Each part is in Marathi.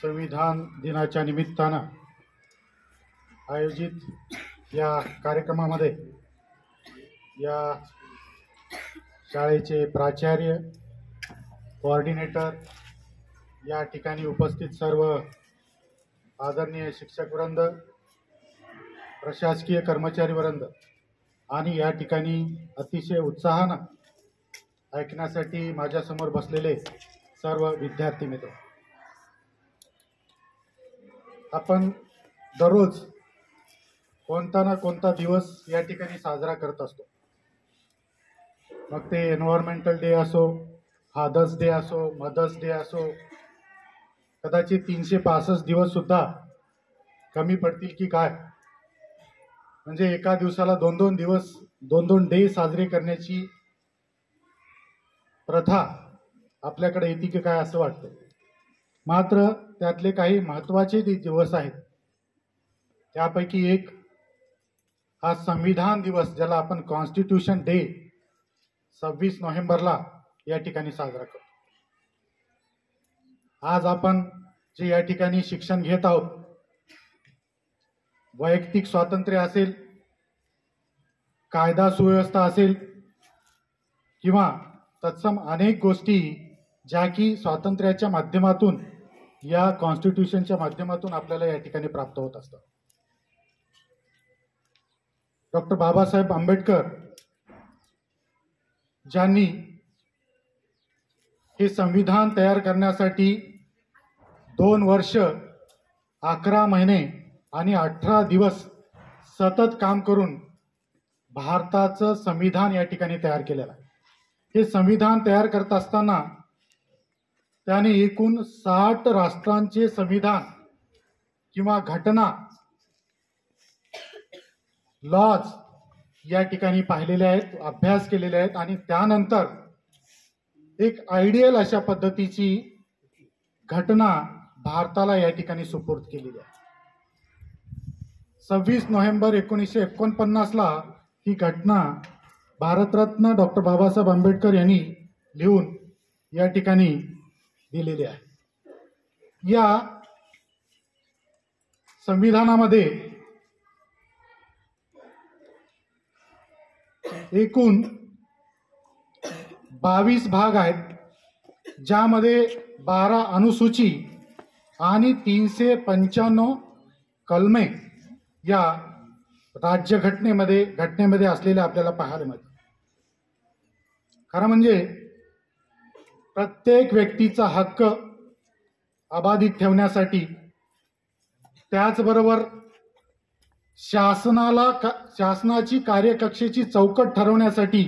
संविधान दिनाच्या निमित्तानं आयोजित या कार्यक्रमामध्ये या शाळेचे प्राचार्य, कोऑर्डिनेटर, या ठिकाणी उपस्थित सर्व आदरणीय शिक्षकवृंद, प्रशासकीय कर्मचारीवृंद आणि या ठिकाणी अतिशय उत्साहानं ऐकण्यासाठी माझ्यासमोर बसलेले सर्व विद्यार्थी मित्र, आपण दररोज कोणता ना कोणता दिवस या ठिकाणी साजरा करत असतो. मग ते एन्व्हायरमेंटल डे असो, फादर्स डे असो, मदर्स डे असो, कदाचित 365 दिवस सुद्धा कमी पडतील की काय. म्हणजे एका दिवसाला 2-2 दिवस 2-2 डे साजरे करण्याची प्रथा आपल्याकडे येते की काय असं वाटतं. मात्र त्यातले काही महत्त्वाचे दिवस आहेत. त्यापैकी एक हा संविधान दिवस, ज्याला आपण कॉन्स्टिट्यूशन डे 26 नोव्हेंबरला या ठिकाणी साजरा करतो. आज आपण जे या ठिकाणी शिक्षण घेत आहोत, वैयक्तिक स्वातंत्र्य असेल, कायदा सुव्यवस्था असेल किंवा तत्सम अनेक गोष्टी ज्या की स्वातंत्र्याच्या माध्यमातून, या कॉन्स्टिट्यूशनच्या माध्यमातून आपल्याला या ठिकाणी प्राप्त होत असतात. डॉक्टर बाबासाहेब आंबेडकर ज्यांनी हे संविधान तयार करण्यासाठी 2 वर्ष 11 महिने आणि 18 दिवस सतत काम करून भारताचं संविधान या ठिकाणी तयार केलेलं आहे. हे संविधान तयार करत असताना त्याने एकूण 60 राष्ट्रांचे संविधान किंवा घटना, लॉज या ठिकाणी पाहिलेले आहेत, अभ्यास केलेले आहेत आणि त्यानंतर एक आयडियल अशा पद्धतीची घटना भारताला या ठिकाणी सुपूर्द केलेली आहे. 26 नोव्हेंबर 1949ला ही घटना भारतरत्न डॉक्टर बाबासाहेब आंबेडकर यांनी लिहून या ठिकाणी दिलेली आहे. या संविधानामध्ये एकूण 22 भाग आहेत, ज्यामध्ये 12 अनुसूची आणि 395 कलमे या घटनेमध्ये असलेले आपल्याला पाहायला मिळतात. खरं म्हणजे प्रत्येक व्यक्तीचा हक्क अबाधित ठेवण्यासाठी, त्याचबरोबर शासनाची कार्यकक्षेची चौकट ठरवण्यासाठी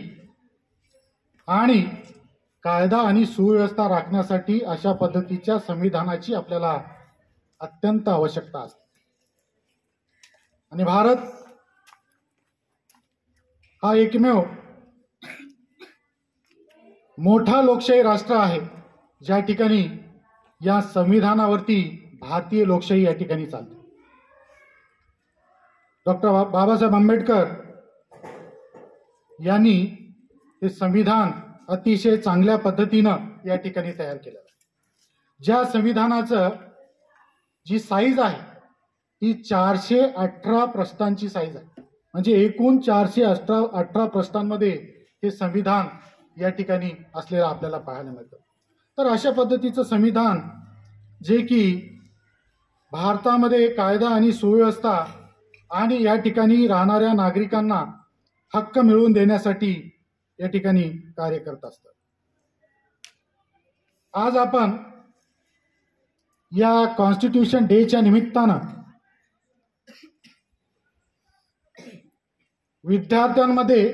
आणि कायदा आणि सुव्यवस्था राखण्यासाठी अशा पद्धतीच्या संविधानाची आपल्याला अत्यंत आवश्यकता असते. आणि भारत हा एकमेव मोठा लोकशाही राष्ट्र आहे, ज्या ठिकाणी या संविधानावरती भारतीय लोकशाही या ठिकाणी चालते. डॉक्टर बाबासाहेब आंबेडकर यांनी हे संविधान अतिशय चांगल्या पद्धतीनं या ठिकाणी तयार केलं. ज्या संविधानाचं जी साईज आहे ती 418 प्रस्तांची साईज आहे. म्हणजे एकूण 418 प्रस्तांमध्ये हे संविधान या ठिकाणी असलेलं आपल्याला पाहायला मिळतं. तर अशा पद्धतीचं संविधान, जे की भारतामध्ये कायदा आणि सुव्यवस्था आणि या ठिकाणी राहणाऱ्या नागरिकांना हक्क मिळवून देण्यासाठी या ठिकाणी कार्य करत असतात. आज आपण या कॉन्स्टिट्यूशन डेच्या निमित्तानं विद्यार्थ्यांमध्ये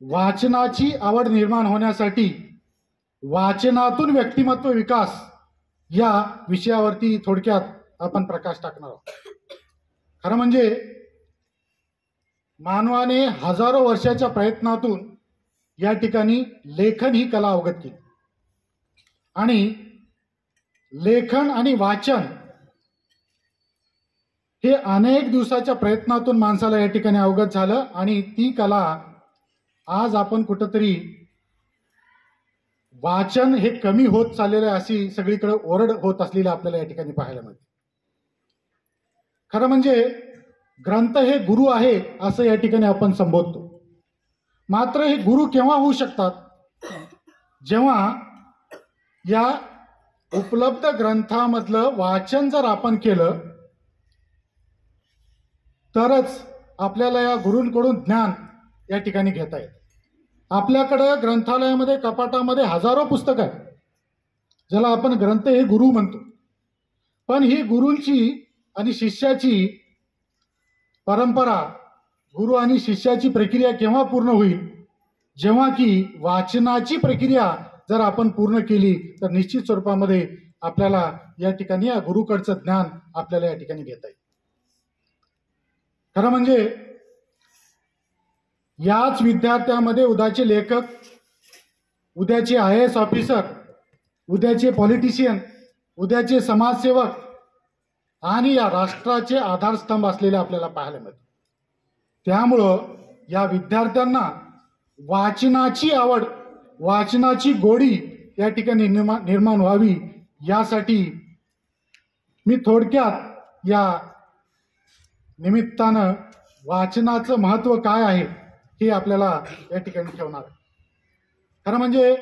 वाचनाची आवड निर्माण होण्यासाठी वाचनातून व्यक्तिमत्व विकास या विषयावरती थोडक्यात आपण प्रकाश टाकणार आहोत. खरं म्हणजे मानवाने हजारो वर्षाच्या प्रयत्नातून या ठिकाणी लेखन ही कला अवगत केली आणि लेखन आणि वाचन हे अनेक दिवसाच्या प्रयत्नातून माणसाला या ठिकाणी अवगत झालं आणि ती कला आज आपण कुठंतरी वाचन हे कमी होत चाललेलं आहे अशी सगळीकडे ओरड होत असलेली आपल्याला या ठिकाणी पाहायला मिळते. खरं म्हणजे ग्रंथ हे गुरु आहे असं या ठिकाणी आपण संबोधतो. मात्र हे गुरु केव्हा होऊ शकतात? जेव्हा या उपलब्ध ग्रंथामधलं वाचन जर आपण केलं तरच आपल्याला या गुरूंकडून ज्ञान या ठिकाणी घेता येतं. आपल्याकडं ग्रंथालयामध्ये कपाटामध्ये हजारो पुस्तकं आहेत, ज्याला आपण ग्रंथ हे गुरु म्हणतो. पण ही गुरूंची आणि शिष्याची परंपरा, गुरु आणि शिष्याची प्रक्रिया केव्हा पूर्ण होईल? जेव्हा की वाचनाची प्रक्रिया जर आपण पूर्ण केली तर निश्चित स्वरूपामध्ये आपल्याला या ठिकाणी या गुरुकडचं ज्ञान आपल्याला या ठिकाणी घेता येईल. खरं म्हणजे याच विद्यार्थ्यामध्ये उद्याचे लेखक, उद्याचे IAS ऑफिसर, उद्याचे पॉलिटिशियन, उद्याचे समाजसेवक आणि या राष्ट्राचे आधारस्तंभ असलेले आपल्याला पाहायला मिळतात. त्यामुळं या विद्यार्थ्यांना वाचनाची आवड, वाचनाची गोडी या ठिकाणी निर्माण व्हावी यासाठी मी थोडक्यात या निमित्तानं वाचनाचं महत्त्व काय आहे हे आपल्याला या ठिकाणी ठेवणार आहे. खरं म्हणजे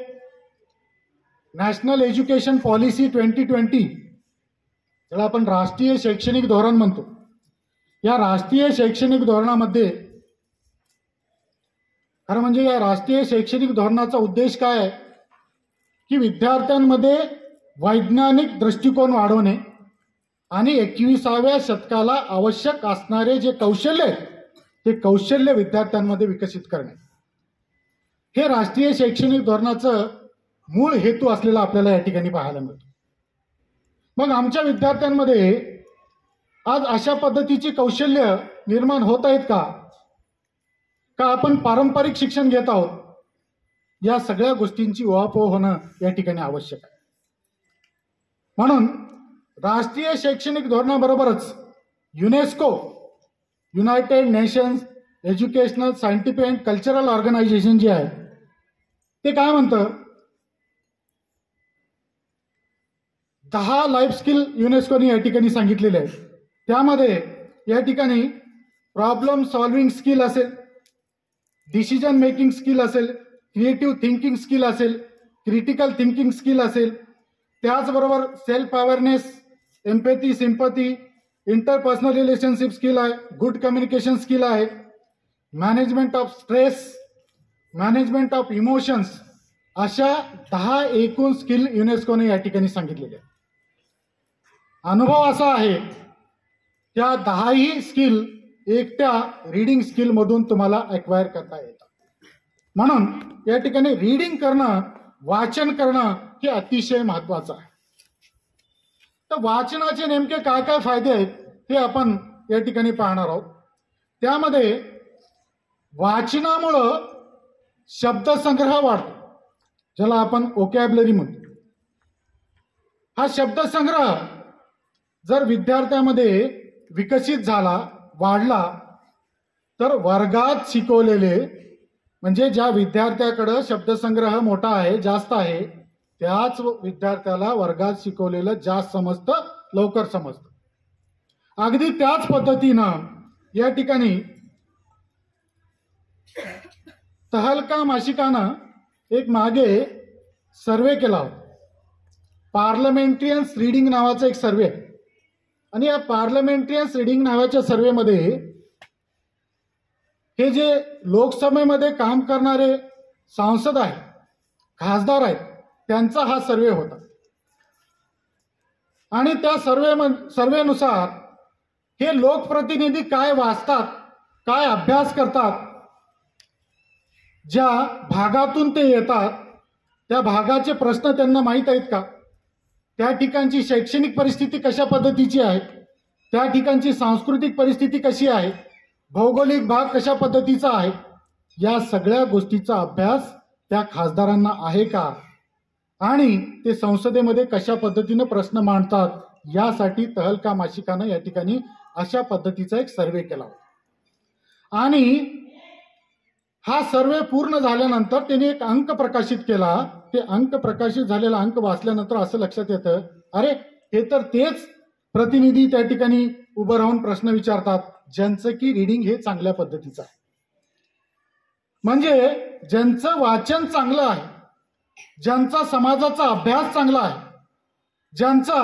नॅशनल एज्युकेशन पॉलिसी 2020, ज्याला आपण राष्ट्रीय शैक्षणिक धोरण म्हणतो, या राष्ट्रीय शैक्षणिक धोरणामध्ये खरं म्हणजे या राष्ट्रीय शैक्षणिक धोरणाचा उद्देश काय आहे की विद्यार्थ्यांमध्ये वैज्ञानिक दृष्टिकोन वाढवणे आणि 21व्या शतकाला आवश्यक असणारे जे कौशल्य आहेत ते कौशल्य विद्यार्थ्यांमध्ये विकसित करणे, हे राष्ट्रीय शैक्षणिक धोरणाचं मूळ हेतू असलेला आपल्याला या ठिकाणी पाहायला मिळतो. मग आमच्या विद्यार्थ्यांमध्ये आज अशा पद्धतीची कौशल्य निर्माण होत आहेत का आपण पारंपरिक शिक्षण घेत आहोत? या सगळ्या गोष्टींची उहापोह होणं या ठिकाणी आवश्यक आहे. म्हणून राष्ट्रीय शैक्षणिक धोरणाबरोबरच UNESCO, United Nations Educational, Scientific and Cultural Organization जे आहे ते काय म्हणतं, 10 लाईफ स्किल युनेस्कोने या ठिकाणी सांगितलेले आहेत. त्यामध्ये या ठिकाणी प्रॉब्लेम सॉल्विंग स्किल असेल, डिसिजन मेकिंग स्किल असेल, क्रिएटिव्ह थिंकिंग स्किल असेल, क्रिटिकल थिंकिंग स्किल असेल, त्याचबरोबर self awareness, empathy, sympathy, interpersonal relationship skill आहे, गुड कम्युनिकेशन स्किल आहे, management of stress, management of emotions, अशा 10 एकूण स्किल युनेस्कोने या ठिकाणी सांगितलेले आहेत. अनुभव असा आहे त्या 10ही स्किल एकट्या रीडिंग स्किलमधून तुम्हाला ॲक्वायर करता येतात. म्हणून या ठिकाणी रीडिंग करणं, वाचन करणं हे अतिशय महत्त्वाचं आहे. तर वाचनाचे नेमके काय काय फायदे आहेत हे आपण या ठिकाणी पाहणार आहोत. त्यामध्ये वाचनामुळं शब्दसंग्रह वाढतो, ज्याला आपण वोकॅब्युलरी म्हणतो. हा शब्दसंग्रह जर विद्यार्थ्यामध्ये विकसित झाला, वाढला, तर वर्गात शिकवलेले, म्हणजे ज्या विद्यार्थ्याकडं शब्दसंग्रह मोठा आहे, जास्त आहे, त्याच विद्यार्थ्याला वर्गात शिकवलेलं जास्त समजतं, लवकर समजतं. अगदी त्याच पद्धतीनं या ठिकाणी तहलका मासिकानं एक मागे सर्वे केला होता. पार्लमेंट्रियन्स रीडिंग नावाचा एक सर्वे आहे. आणि या पार्लमेंट्रियन्स रीडिंग नावाच्या सर्वेमध्ये हे जे लोकसभेमध्ये काम करणारे सांसद आहेत, खासदार आहेत, त्यांचा हा सर्वे होता. आणि त्या सर्वेनुसार हे लोकप्रतिनिधी काय वाचतात, काय अभ्यास करतात, ज्या भागातून ते येतात त्या भागाचे प्रश्न त्यांना माहीत आहेत का, त्या ठिकाणची शैक्षणिक परिस्थिती कशा पद्धतीची आहे, त्या ठिकाणची सांस्कृतिक परिस्थिती कशी आहे, भौगोलिक भाग कशा पद्धतीचा आहे, या सगळ्या गोष्टीचा अभ्यास त्या खासदारांना आहे का, आणि ते संसदेमध्ये कशा पद्धतीनं प्रश्न मांडतात, यासाठी तहलका मासिकानं या ठिकाणी अशा पद्धतीचा एक सर्वे केला होता. आणि हा सर्वे पूर्ण झाल्यानंतर त्यांनी एक अंक प्रकाशित केला. ते अंक प्रकाशित झालेला अंक वाचल्यानंतर असं लक्षात येतं, अरे हे तर तेच प्रतिनिधी त्या ठिकाणी उभं राहून प्रश्न विचारतात ज्यांचं की रिडिंग हे चांगल्या पद्धतीचं आहे. म्हणजे ज्यांचं वाचन चांगलं आहे, ज्यांचा समाजाचा अभ्यास चांगला आहे, ज्यांचा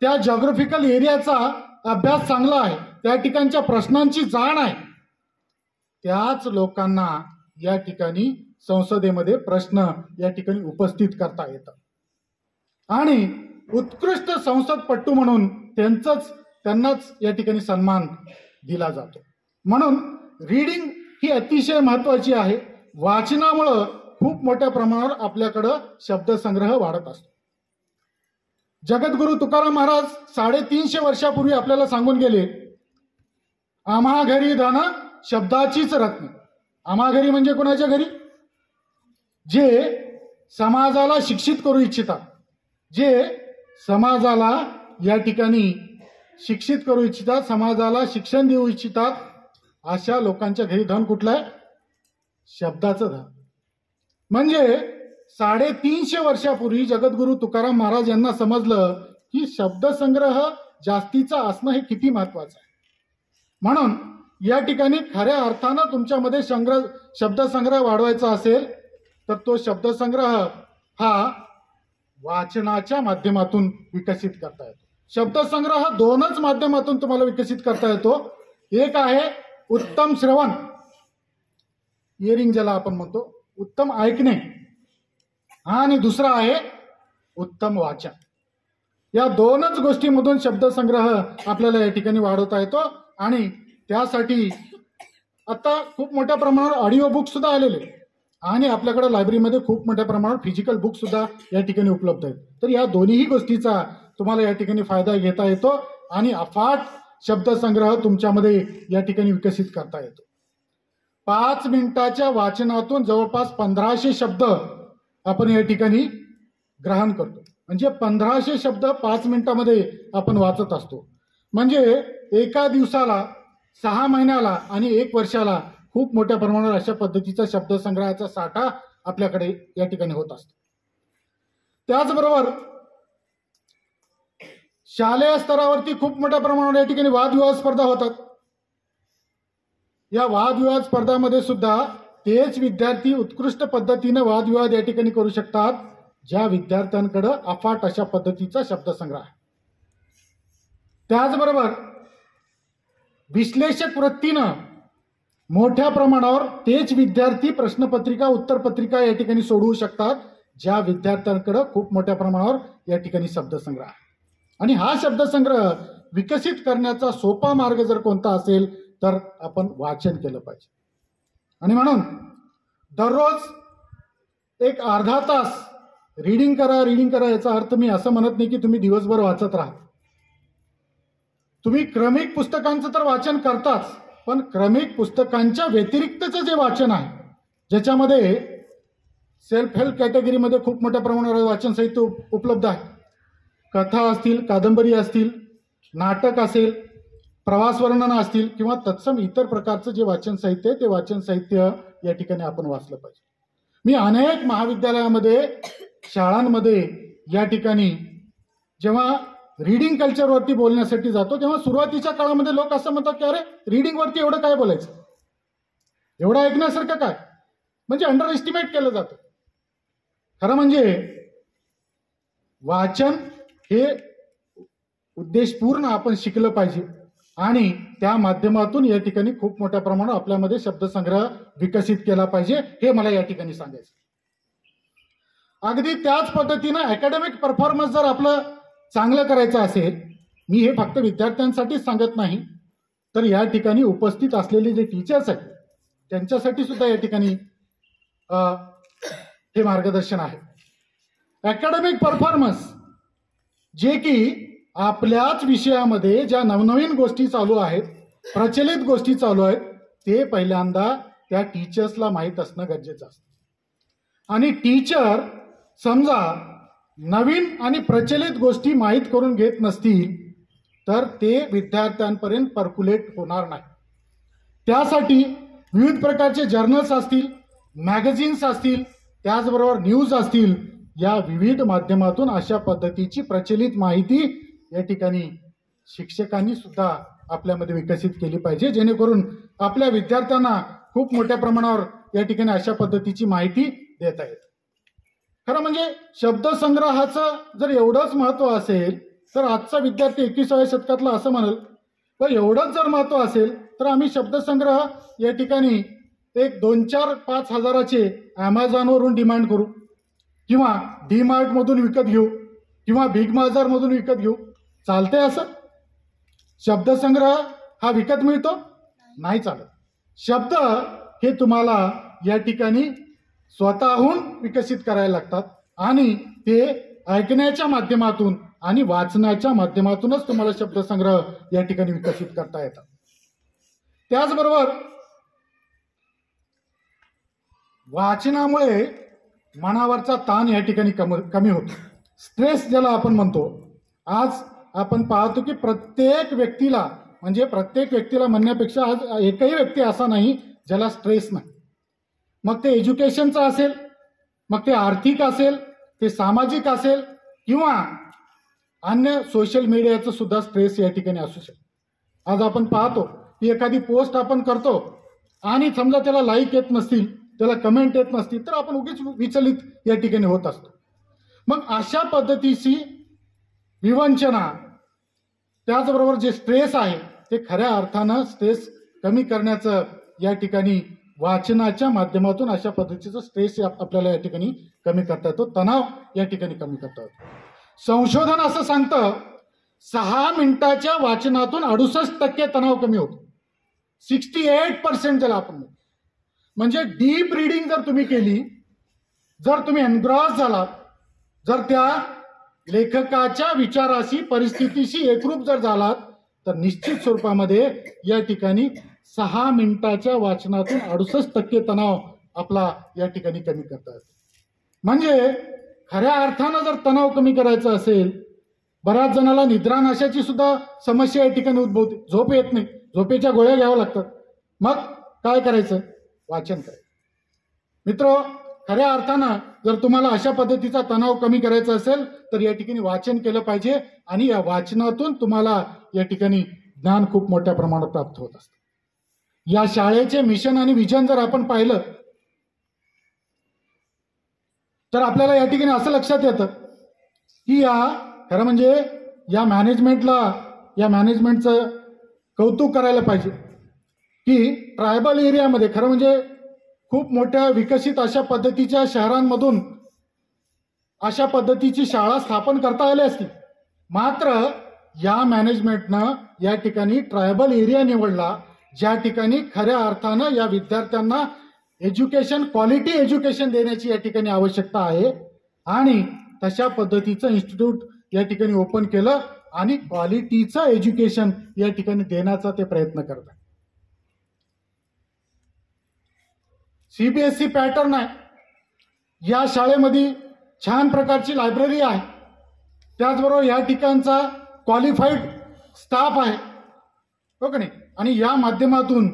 त्या जॉग्राफिकल एरियाचा अभ्यास चांगला आहे, त्या ठिकाणच्या प्रश्नांची जाण आहे, त्याच लोकांना या ठिकाणी संसदेमध्ये प्रश्न या ठिकाणी उपस्थित करता येतात. आणि उत्कृष्ट संसदपटू म्हणून त्यांनाच या ठिकाणी सन्मान दिला जातो. म्हणून रीडिंग ही अतिशय महत्वाची आहे. वाचनामुळं खूप मोठ्या प्रमाणावर आपल्याकडं शब्दसंग्रह वाढत असतो. जगद्गुरु तुकाराम महाराज 350 वर्षापूर्वी आपल्याला सांगून गेले, आम्हा घरी धन शब्दाचीच रत्न. आम्हा घरी म्हणजे कोणाच्या घरी? जे समाजाला शिक्षित करू इच्छितात, जे समाजाला या ठिकाणी शिक्षित करू इच्छितात, समाजाला शिक्षण देऊ इच्छितात, अशा लोकांच्या घरी धन कुठलं आहे? शब्दाचं धन. म्हणजे 350 वर्षापूर्वी जगद्गुरु तुकाराम महाराज यांना समजलं की शब्दसंग्रह जास्तीचा असणं हे किती महत्वाचं आहे. म्हणून या ठिकाणी खऱ्या अर्थानं तुमच्यामध्ये शब्दसंग्रह वाढवायचा असेल तर तो शब्दसंग्रह हा वाचनाच्या माध्यमातून विकसित करता येतो. शब्दसंग्रह दोनच माध्यमातून तुम्हाला विकसित करता येतो. एक आहे उत्तम श्रवण, हिअरिंग ज्याला आपण म्हणतो, उत्तम ऐकणे, आणि दुसरा आहे उत्तम वाचन. या दोनच गोष्टीमधून शब्दसंग्रह आपल्याला या ठिकाणी वाढवता येतो. आणि त्यासाठी आता खूप मोठ्या प्रमाणावर ऑडिओ बुक सुद्धा आलेले आणि आपल्याकडे लायब्ररीमध्ये खूप मोठ्या प्रमाणावर फिजिकल बुक सुद्धा या ठिकाणी उपलब्ध आहेत. तर या दोन्ही गोष्टीचा तुम्हाला या ठिकाणी फायदा घेता येतो आणि अफाट शब्दसंग्रह तुमच्यामध्ये या ठिकाणी विकसित करता येतो. 5 मिनिटाच्या वाचनातून जवळपास 1500 शब्द आपण या ठिकाणी ग्रहण करतो. म्हणजे 1500 शब्द 5 मिनिटामध्ये आपण वाचत असतो. म्हणजे एका दिवसाला, 6 महिन्याला आणि 1 वर्षाला खूप मोठ्या प्रमाणावर अशा पद्धतीचा शब्दसंग्रहाचा साठा आपल्याकडे या ठिकाणी होत असतो. त्याचबरोबर शालेय स्तरावरती खूप मोठ्या प्रमाणावर या ठिकाणी वादविवाद स्पर्धा होतात. या वादविवाद स्पर्धामध्ये सुद्धा तेच विद्यार्थी उत्कृष्ट पद्धतीने वादविवाद या ठिकाणी करू शकतात ज्या विद्यार्थ्यांकडे अफाट अशा पद्धतीचा शब्दसंग्रह आहे. त्याचबरोबर विश्लेषक वृत्तीनं मोठ्या प्रमाणावर तेच विद्यार्थी प्रश्नपत्रिका, उत्तरपत्रिका या ठिकाणी सोडवू शकतात ज्या विद्यार्थ्यांकडे खूप मोठ्या प्रमाणावर या ठिकाणी शब्दसंग्रह आहे. आणि हा शब्दसंग्रह विकसित करण्याचा सोपा मार्ग जर कोणता असेल तर आपण वाचन केलं पाहिजे. आणि म्हणून दररोज एक अर्धा तास रीडिंग करा. याचा अर्थ मी असं म्हणत नाही की तुम्ही दिवसभर वाचत राहा. तुम्ही क्रमिक पुस्तकांचं तर वाचन करताच, पण क्रमिक पुस्तकांच्या व्यतिरिक्तचं जे वाचन आहे, ज्याच्यामध्ये सेल्फ हेल्प कॅटेगरीमध्ये खूप मोठ्या प्रमाणावर वाचन साहित्य उपलब्ध आहे. कथा असतील, कादंबरी असतील, नाटक असेल, प्रवास वर्णनं असतील किंवा तत्सम इतर प्रकारचं जे वाचन साहित्य आहे ते वाचन साहित्य या ठिकाणी आपण वाचलं पाहिजे. मी अनेक महाविद्यालयामध्ये, शाळांमध्ये या ठिकाणी जेव्हा रीडिंग कल्चरवरती बोलण्यासाठी जातो तेव्हा सुरुवातीच्या काळामध्ये लोक असं म्हणतात की अरे रीडिंगवरती एवढं काय बोलायचं, एवढं ऐकण्यासारखं काय, म्हणजे अंडर एस्टिमेट केलं जातं. खरं म्हणजे वाचन हे उद्देशपूर्ण आपण शिकलं पाहिजे आणि त्या माध्यमातून या ठिकाणी खूप मोठ्या प्रमाणात आपल्यामध्ये शब्दसंग्रह विकसित केला पाहिजे, हे मला या ठिकाणी सांगायचं. अगदी त्याच पद्धतीनं अकॅडमिक परफॉर्मन्स जर आपलं चांगलं करायचं असेल, मी हे फक्त विद्यार्थ्यांसाठीच सांगत नाही तर या ठिकाणी उपस्थित असलेले जे टीचर्स आहेत त्यांच्यासाठी सुद्धा या ठिकाणी हे मार्गदर्शन आहे. अकॅडमिक परफॉर्मन्स जे की आपल्याच विषयामध्ये ज्या नवनवीन गोष्टी चालू आहेत, प्रचलित गोष्टी चालू आहेत, ते पहिल्यांदा त्या टीचर्सला माहीत असणं गरजेचं असतं. आणि टीचर समजा नवीन आणि प्रचलित गोष्टी माहीत करून घेत नसतील तर ते विद्यार्थ्यांपर्यंत पर्क्युलेट होणार नाही. त्यासाठी विविध प्रकारचे जर्नल्स असतील, मॅगझिन्स असतील, त्याचबरोबर न्यूज असतील, या विविध माध्यमातून अशा पद्धतीची प्रचलित माहिती या ठिकाणी शिक्षकांनी सुद्धा आपल्यामध्ये विकसित केली पाहिजे, जेणेकरून आपल्या विद्यार्थ्यांना खूप मोठ्या प्रमाणावर या ठिकाणी अशा पद्धतीची माहिती देता येते. खरं म्हणजे शब्दसंग्रहाचं जर एवढंच महत्त्व असेल तर आजचा विद्यार्थी 21व्या शतकातला असं म्हणेल, व एवढंच जर महत्त्व असेल तर आम्ही शब्दसंग्रह या ठिकाणी एक 2, 4, 5 हजाराचे ॲमेझॉनवरून डिमांड करू किंवा डीमार्टमधून विकत घेऊ किंवा बिग बाजारमधून विकत घेऊ. चालते असं? शब्दसंग्रह हा विकत मिळतो? नाही चालत. शब्द हे तुम्हाला या ठिकाणी स्वतःहून विकसित करायला लागतात आणि ते ऐकण्याच्या माध्यमातून आणि वाचनाच्या माध्यमातूनच तुम्हाला शब्दसंग्रह या ठिकाणी विकसित करता येतात. त्याचबरोबर वाचनामुळे मनावरचा ताण या ठिकाणी कमी होतो. स्ट्रेस ज्याला आपण म्हणतो, आज आपण पाहतो की प्रत्येक व्यक्तीला, म्हणजे प्रत्येक व्यक्तीला म्हणण्यापेक्षा आज एकही व्यक्ती असा नाही ज्याला स्ट्रेस नाही. मग ते एज्युकेशनचा असेल, मग ते आर्थिक असेल, ते सामाजिक असेल किंवा अन्य सोशल मीडियाचं सुद्धा स्ट्रेस या ठिकाणी असू शकतो. आज आपण पाहतो की एखादी पोस्ट आपण करतो आणि समजा त्याला लाईक येत नसतील, त्याला कमेंट येत नसतील, तर आपण उगीच विचलित या ठिकाणी होत असतो. मग अशा पद्धतीची विवंचना, त्याचबरोबर जे स्ट्रेस आहे ते खऱ्या अर्थानं स्ट्रेस कमी करण्याचं या ठिकाणी वाचनाच्या माध्यमातून अशा पद्धतीचं स्ट्रेस आपल्याला या ठिकाणी कमी करता येतो, तणाव या ठिकाणी कमी करता येतो. संशोधन असं सांगतं 6 मिनिटाच्या वाचनातून 68% तणाव कमी होतो. 68% ज्याला आपण म्हणतो. म्हणजे डीप रिडिंग जर तुम्ही केली, जर तुम्ही एनग्रॉस झालात, जर त्या लेखकाच्या विचाराशी परिस्थितीशी एकरूप जर झालात, तर निश्चित स्वरूपामध्ये या ठिकाणी 6 मिनिटाच्या वाचनातून 68% तणाव आपला या ठिकाणी कमी करतात. म्हणजे खऱ्या अर्थानं जर तणाव कमी करायचा असेल, बऱ्याच जणाला निद्रानाशाची सुद्धा समस्या या ठिकाणी उद्भवते. झोप येत नाही, झोपेच्या गोळ्या घ्याव्या लागतात. मग काय करायचं? वाचन करायचं. मित्र, खऱ्या अर्थानं जर तुम्हाला अशा पद्धतीचा तणाव कमी करायचा असेल तर या ठिकाणी वाचन केलं पाहिजे आणि या वाचनातून तुम्हाला या ठिकाणी ज्ञान खूप मोठ्या प्रमाणात प्राप्त होत असतं. या शाळेचे मिशन आणि विजन जर आपण पाहिलं तर आपल्याला या ठिकाणी असं लक्षात येतं की खरं म्हणजे या मॅनेजमेंटचं कौतुक करायला पाहिजे की ट्रायबल एरियामध्ये खरं म्हणजे खूप मोठ्या विकसित अशा पद्धतीच्या शहरांमधून अशा पद्धतीची शाळा स्थापन करता आली असती, मात्र या मॅनेजमेंटनं या ठिकाणी ट्रायबल एरिया निवडला, ज्या ठिकाणी खऱ्या अर्थानं या विद्यार्थ्यांना एज्युकेशन, क्वालिटी एज्युकेशन देण्याची या ठिकाणी आवश्यकता आहे आणि तशा पद्धतीचं इन्स्टिट्यूट या ठिकाणी ओपन केलं आणि क्वालिटीचं एज्युकेशन या ठिकाणी देण्याचा ते प्रयत्न करतात. CBSE पॅटर्न आहे. या शाळेमध्ये छान प्रकारची लायब्ररी आहे. त्याचबरोबर या ठिकाणचा क्वालिफाईड स्टाफ आहे, हो का नाही? आणि या माध्यमातून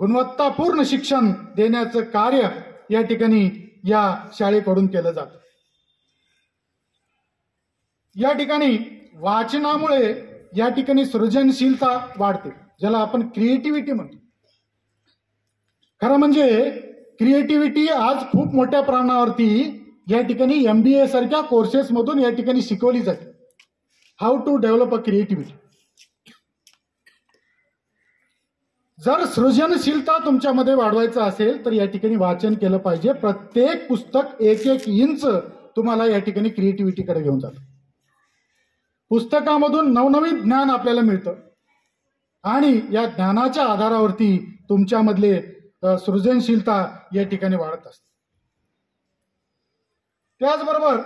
गुणवत्तापूर्ण शिक्षण देण्याचं कार्य या ठिकाणी या शाळेकडून केलं जातं. या ठिकाणी वाचनामुळे या ठिकाणी सृजनशीलता वाढते, ज्याला आपण क्रिएटिव्हिटी म्हणतो. खरं म्हणजे क्रिएटिव्हिटी आज खूप मोठ्या प्रमाणावरती या ठिकाणी MBA सारख्या कोर्सेसमधून या ठिकाणी शिकवली जाते. How to develop a creativity. जर सृजनशीलता तुमच्यामध्ये वाढवायचं असेल तर या ठिकाणी वाचन केलं पाहिजे. प्रत्येक पुस्तक 1-1 इंच तुम्हाला या ठिकाणी क्रिएटिव्हिटीकडे घेऊन जातं. पुस्तकामधून नवनवीन ज्ञान आपल्याला मिळतं आणि या ज्ञानाच्या आधारावरती तुमच्यामधले सृजनशीलता या ठिकाणी वाढत असते. त्याचबरोबर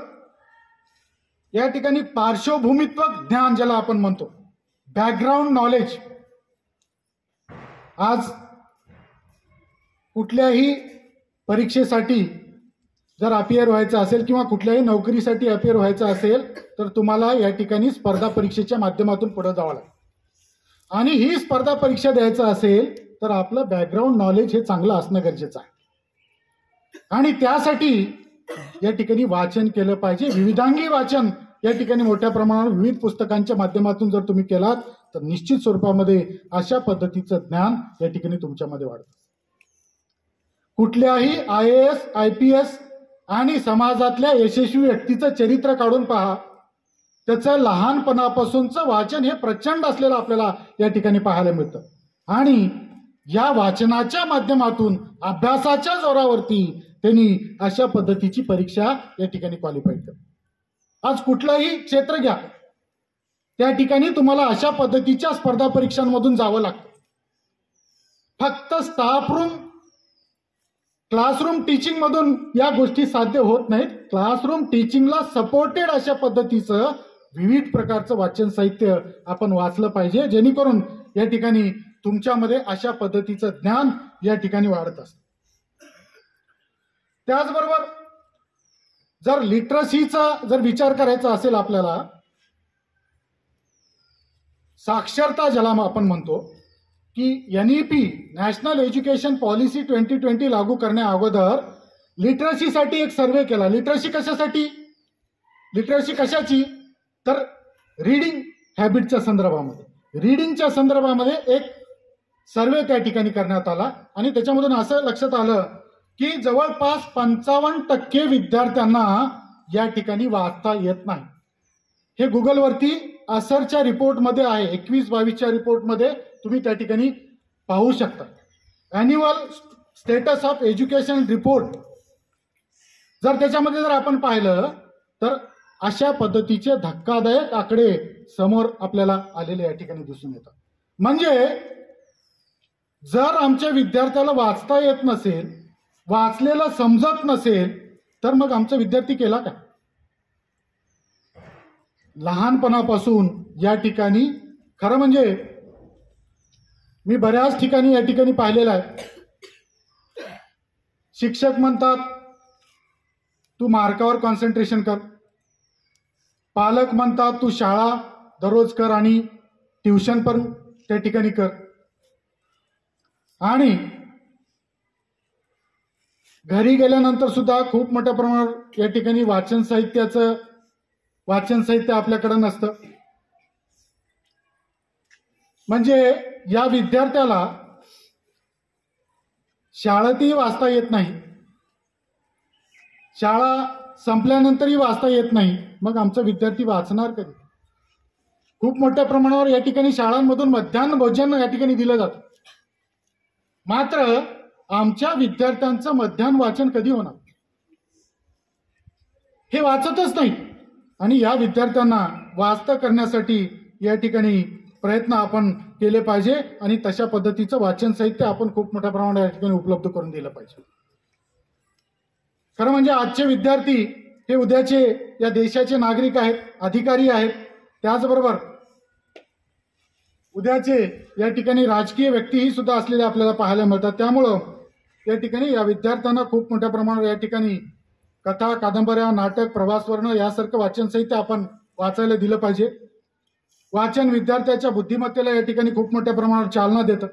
या ठिकाणी पार्श्वभूमित्वक ज्ञान ज्याला आपण म्हणतो, बॅकग्राऊंड नॉलेज. आज कुठल्याही परीक्षेसाठी जर अपियर व्हायचं असेल किंवा कुठल्याही नोकरीसाठी अपियर व्हायचं असेल तर तुम्हाला या ठिकाणी स्पर्धा परीक्षेच्या माध्यमातून पुढे जावं लागतं. आणि ही स्पर्धा परीक्षा द्यायचं असेल तर आपलं बॅकग्राऊंड नॉलेज हे चांगलं असणं गरजेचं आहे. आणि त्यासाठी या ठिकाणी वाचन केलं पाहिजे. विविधांगी वाचन या ठिकाणी मोठ्या प्रमाणावर विविध पुस्तकांच्या माध्यमातून जर तुम्ही केलात तर निश्चित स्वरूपामध्ये अशा पद्धतीचं ज्ञान या ठिकाणी तुमच्यामध्ये वाढतं. कुठल्याही IAS IPS आणि समाजातल्या यशस्वी व्यक्तीचं चरित्र काढून पहा. त्याचं लहानपणापासूनचं वाचन हे प्रचंड असलेलं आपल्याला या ठिकाणी पाहायला मिळतं आणि या वाचनाच्या माध्यमातून अभ्यासाच्या जोरावरती त्यांनी अशा पद्धतीची परीक्षा या ठिकाणी क्वालिफाईड करतात. आज कुठलंही क्षेत्र घ्या, त्या ठिकाणी तुम्हाला अशा पद्धतीच्या स्पर्धा परीक्षांमधून जावं लागतं. फक्त स्टाफ रूम क्लासरूम टीचिंग मधून या गोष्टी साध्य होत नाहीत. क्लासरूम टीचिंगला सपोर्टेड अशा पद्धतीचं विविध प्रकारचं वाचन साहित्य आपण वाचलं पाहिजे, जेणेकरून या ठिकाणी तुमच्यामध्ये अशा पद्धतीचं ज्ञान या ठिकाणी वाढत असतं. त्याचबरोबर जर लिटरसीचा जर विचार करायचा असेल आपल्याला, साक्षरता ज्याला आपण म्हणतो की NEP नॅशनल एज्युकेशन पॉलिसी 2020 लागू करण्या अगोदर लिटरसीसाठी एक सर्वे केला. लिटरसी कशासाठी? लिटरसी कशाची? तर रीडिंग हॅबिटच्या संदर्भामध्ये, रीडिंगच्या संदर्भामध्ये एक सर्वे त्या ठिकाणी करण्यात आला आणि त्याच्यामधून असं लक्षात आलं की जवळपास 55% विद्यार्थ्यांना या ठिकाणी वाचता येत नाही. हे गुगलवरती असरच्या रिपोर्टमध्ये आहे, 21-22च्या रिपोर्टमध्ये तुम्ही त्या ठिकाणी पाहू शकता. Annual status of education report जर त्याच्यामध्ये जर आपण पाहिलं तर अशा पद्धतीचे धक्कादायक आकडे समोर आपल्याला आलेले या ठिकाणी दिसून येतात. म्हणजे जर आमच्या विद्यार्थ्याला वाचता येत नसेल, वाचलेलं समजत नसेल, तर मग आमचा विद्यार्थी केला काय? लहानपणापासून या ठिकाणी खरं म्हणजे मी बऱ्याच ठिकाणी या ठिकाणी पाहिलेलं आहे, शिक्षक म्हणतात तू मार्कावर कॉन्सन्ट्रेशन कर, पालक म्हणतात तू शाळा दररोज कर आणि ट्युशन पण त्या ठिकाणी कर, आणि घरी गेल्यानंतर सुद्धा खूप मोठ्या प्रमाणावर या ठिकाणी वाचन साहित्य आपल्याकडे नसतं. म्हणजे या विद्यार्थ्याला शाळेतही वाचता येत नाही, शाळा संपल्यानंतरही वाचता येत नाही, मग आमचा विद्यार्थी वाचणार कधी? खूप मोठ्या प्रमाणावर या ठिकाणी शाळांमधून मध्यान्ह भोजन या ठिकाणी दिलं जातं, मात्र आमच्या विद्यार्थ्यांचं मध्यान्ह वाचन कधी होणार? हे वाचतच नाही. आणि या विद्यार्थ्यांना वाचता करण्यासाठी या ठिकाणी प्रयत्न आपण केले पाहिजे आणि तशा पद्धतीचं वाचन साहित्य आपण खूप मोठ्या प्रमाणात या ठिकाणी उपलब्ध करून दिलं पाहिजे. खरं म्हणजे आजचे विद्यार्थी हे उद्याचे या देशाचे नागरिक आहेत, अधिकारी आहेत, त्याचबरोबर उद्याचे या ठिकाणी राजकीय व्यक्तीही सुद्धा असलेले आपल्याला पाहायला मिळतात. त्यामुळं या ठिकाणी या विद्यार्थ्यांना खूप मोठ्या प्रमाणावर या ठिकाणी कथा, कादंबऱ्या, नाटक, प्रवासवर्णन यासारखं वाचन साहित्य आपण वाचायला दिलं पाहिजे. वाचन विद्यार्थ्याच्या बुद्धिमत्तेला या ठिकाणी खूप मोठ्या प्रमाणावर चालना देतं.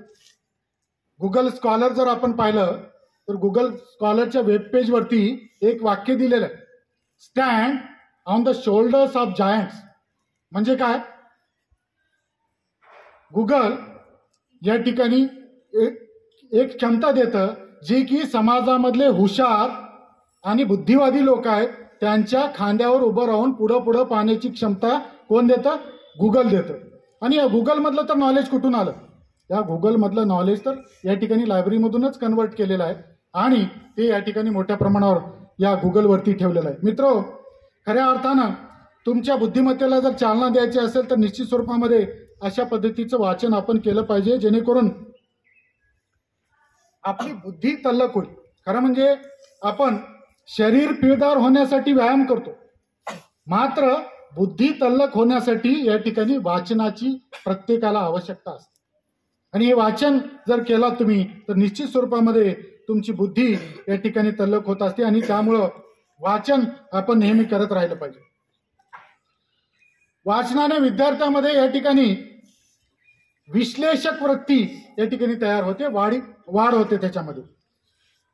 गुगल स्कॉलर जर आपण पाहिलं तर गुगल स्कॉलरच्या वेब पेजवरती एक वाक्य दिलेलं आहे, stand on the shoulders of giants. म्हणजे काय? गुगल या ठिकाणी एक क्षमता देतं जी की समाजामधले हुशार आणि बुद्धिवादी लोक आहेत त्यांच्या खांद्यावर उभं राहून पुढं पाहण्याची क्षमता कोण देतं? गुगल देतं. आणि या गुगलमधलं तर नॉलेज कुठून आलं? या गुगलमधलं नॉलेज तर या ठिकाणी लायब्ररीमधूनच कन्वर्ट केलेलं आहे आणि ते या ठिकाणी मोठ्या प्रमाणावर या गुगलवरती ठेवलेलं आहे. मित्रो, खऱ्या अर्थानं तुमच्या बुद्धिमत्तेला जर चालना द्यायची असेल तर निश्चित स्वरूपामध्ये अशा पद्धतीचं वाचन आपण केलं पाहिजे, जेणेकरून आपली बुद्धी तल्लख होईल. खरं म्हणजे आपण शरीर पिळदार होण्यासाठी व्यायाम करतो, मात्र बुद्धी तल्लख होण्यासाठी या ठिकाणी वाचनाची प्रत्येकाला आवश्यकता असते. आणि हे वाचन जर केला तुम्ही तर निश्चित स्वरूपामध्ये तुमची बुद्धी या ठिकाणी तल्लख होत असते आणि त्यामुळं वाचन आपण नेहमी करत राहिलं पाहिजे. वाचनाने विद्यार्थ्यामध्ये या ठिकाणी विश्लेषक वृत्ती या ठिकाणी तयार होते, वाढ होते त्याच्यामध्ये.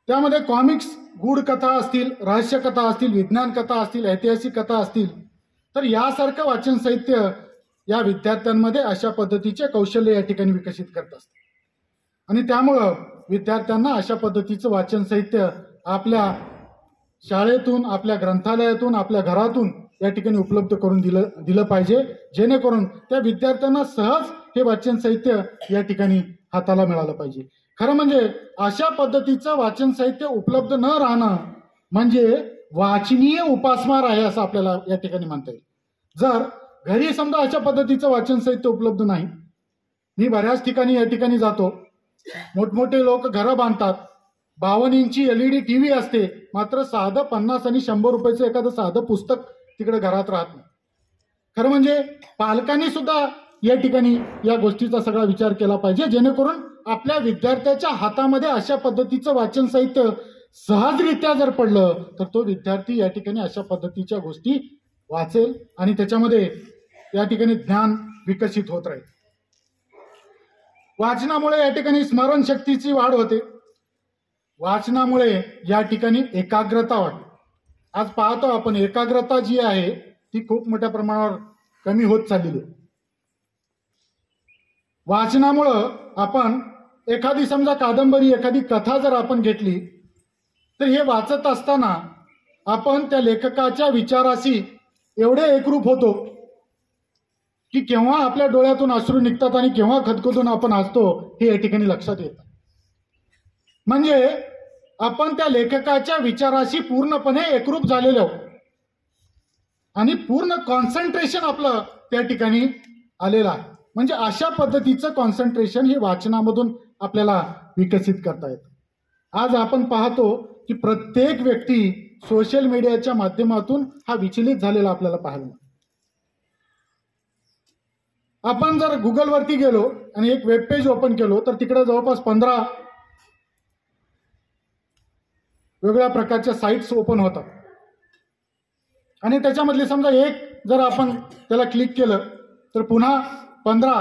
त्यामध्ये कॉमिक्स, गूढ कथा असतील, रहस्य कथा असतील, विज्ञान कथा असतील, ऐतिहासिक कथा असतील, तर यासारखं वाचन साहित्य या विद्यार्थ्यांमध्ये अशा पद्धतीचे कौशल्य या ठिकाणी विकसित करत असतात. आणि त्यामुळं विद्यार्थ्यांना अशा पद्धतीचं वाचन साहित्य आपल्या शाळेतून, आपल्या ग्रंथालयातून, आपल्या घरातून या ठिकाणी उपलब्ध करून दिलं पाहिजे, जेणेकरून त्या विद्यार्थ्यांना सहज हे वाचन साहित्य या ठिकाणी हाताला मिळालं पाहिजे. खरं म्हणजे अशा पद्धतीचं वाचन साहित्य उपलब्ध न राहणं म्हणजे वाचनीय उपासमार आहे असं आपल्याला या ठिकाणी म्हणता येईल. जर घरी समजा अशा पद्धतीचं वाचन साहित्य उपलब्ध नाही, मी बऱ्याच ठिकाणी या ठिकाणी जातो, मोठमोठे लोक घरं बांधतात, 52 इंची LED TV असते, मात्र साधं 50 आणि 100 रुपयाचं एखादं साधं पुस्तक तिकडे घरात राहत नाही. खरं म्हणजे पालकांनी सुद्धा या ठिकाणी या गोष्टीचा सगळा विचार केला पाहिजे, जेणेकरून आपल्या विद्यार्थ्याच्या हातामध्ये अशा पद्धतीचं वाचन साहित्य सहजरित्या जर पडलं तर तो विद्यार्थी या ठिकाणी अशा पद्धतीच्या गोष्टी वाचेल आणि त्याच्यामध्ये या ठिकाणी ज्ञान विकसित होत राहील. वाचनामुळे या ठिकाणी स्मरणशक्तीची वाढ होते. वाचनामुळे या ठिकाणी एकाग्रता वाढते. आज पाहतो आपण एकाग्रता जी आहे ती खूप मोठ्या प्रमाणावर कमी होत चाललेली आहे. वाचनामुळं आपण एखादी समजा कादंबरी, एखादी कथा जर आपण घेतली तर हे वाचत असताना आपण त्या लेखकाच्या विचाराशी एवढे एकरूप होतो की केव्हा आपल्या डोळ्यातून अश्रू निघतात आणि केव्हा खदखदून आपण हसतो हे या ठिकाणी लक्षात येतं. म्हणजे आपण त्या लेखकाच्या विचाराशी पूर्णपणे एकरूप झालेलो आहोत आणि पूर्ण कॉन्सन्ट्रेशन आपलं त्या ठिकाणी आलेलं आहे. म्हणजे अशा पद्धतीचं कॉन्सन्ट्रेशन हे वाचनामधून आपल्याला विकसित करता येतं. आज आपण पाहतो की प्रत्येक व्यक्ती सोशल मीडियाच्या माध्यमातून हा विचलित झालेला आपल्याला पाहायला मिळतो. आपण जर गुगलवरती गेलो आणि एक वेब पेज ओपन केलो तर तिकडे जवळपास 15 वेगळ्या प्रकारच्या साईट्स ओपन होतात आणि त्याच्यामधली समजा एक जर आपण त्याला क्लिक केलं तर पुन्हा 15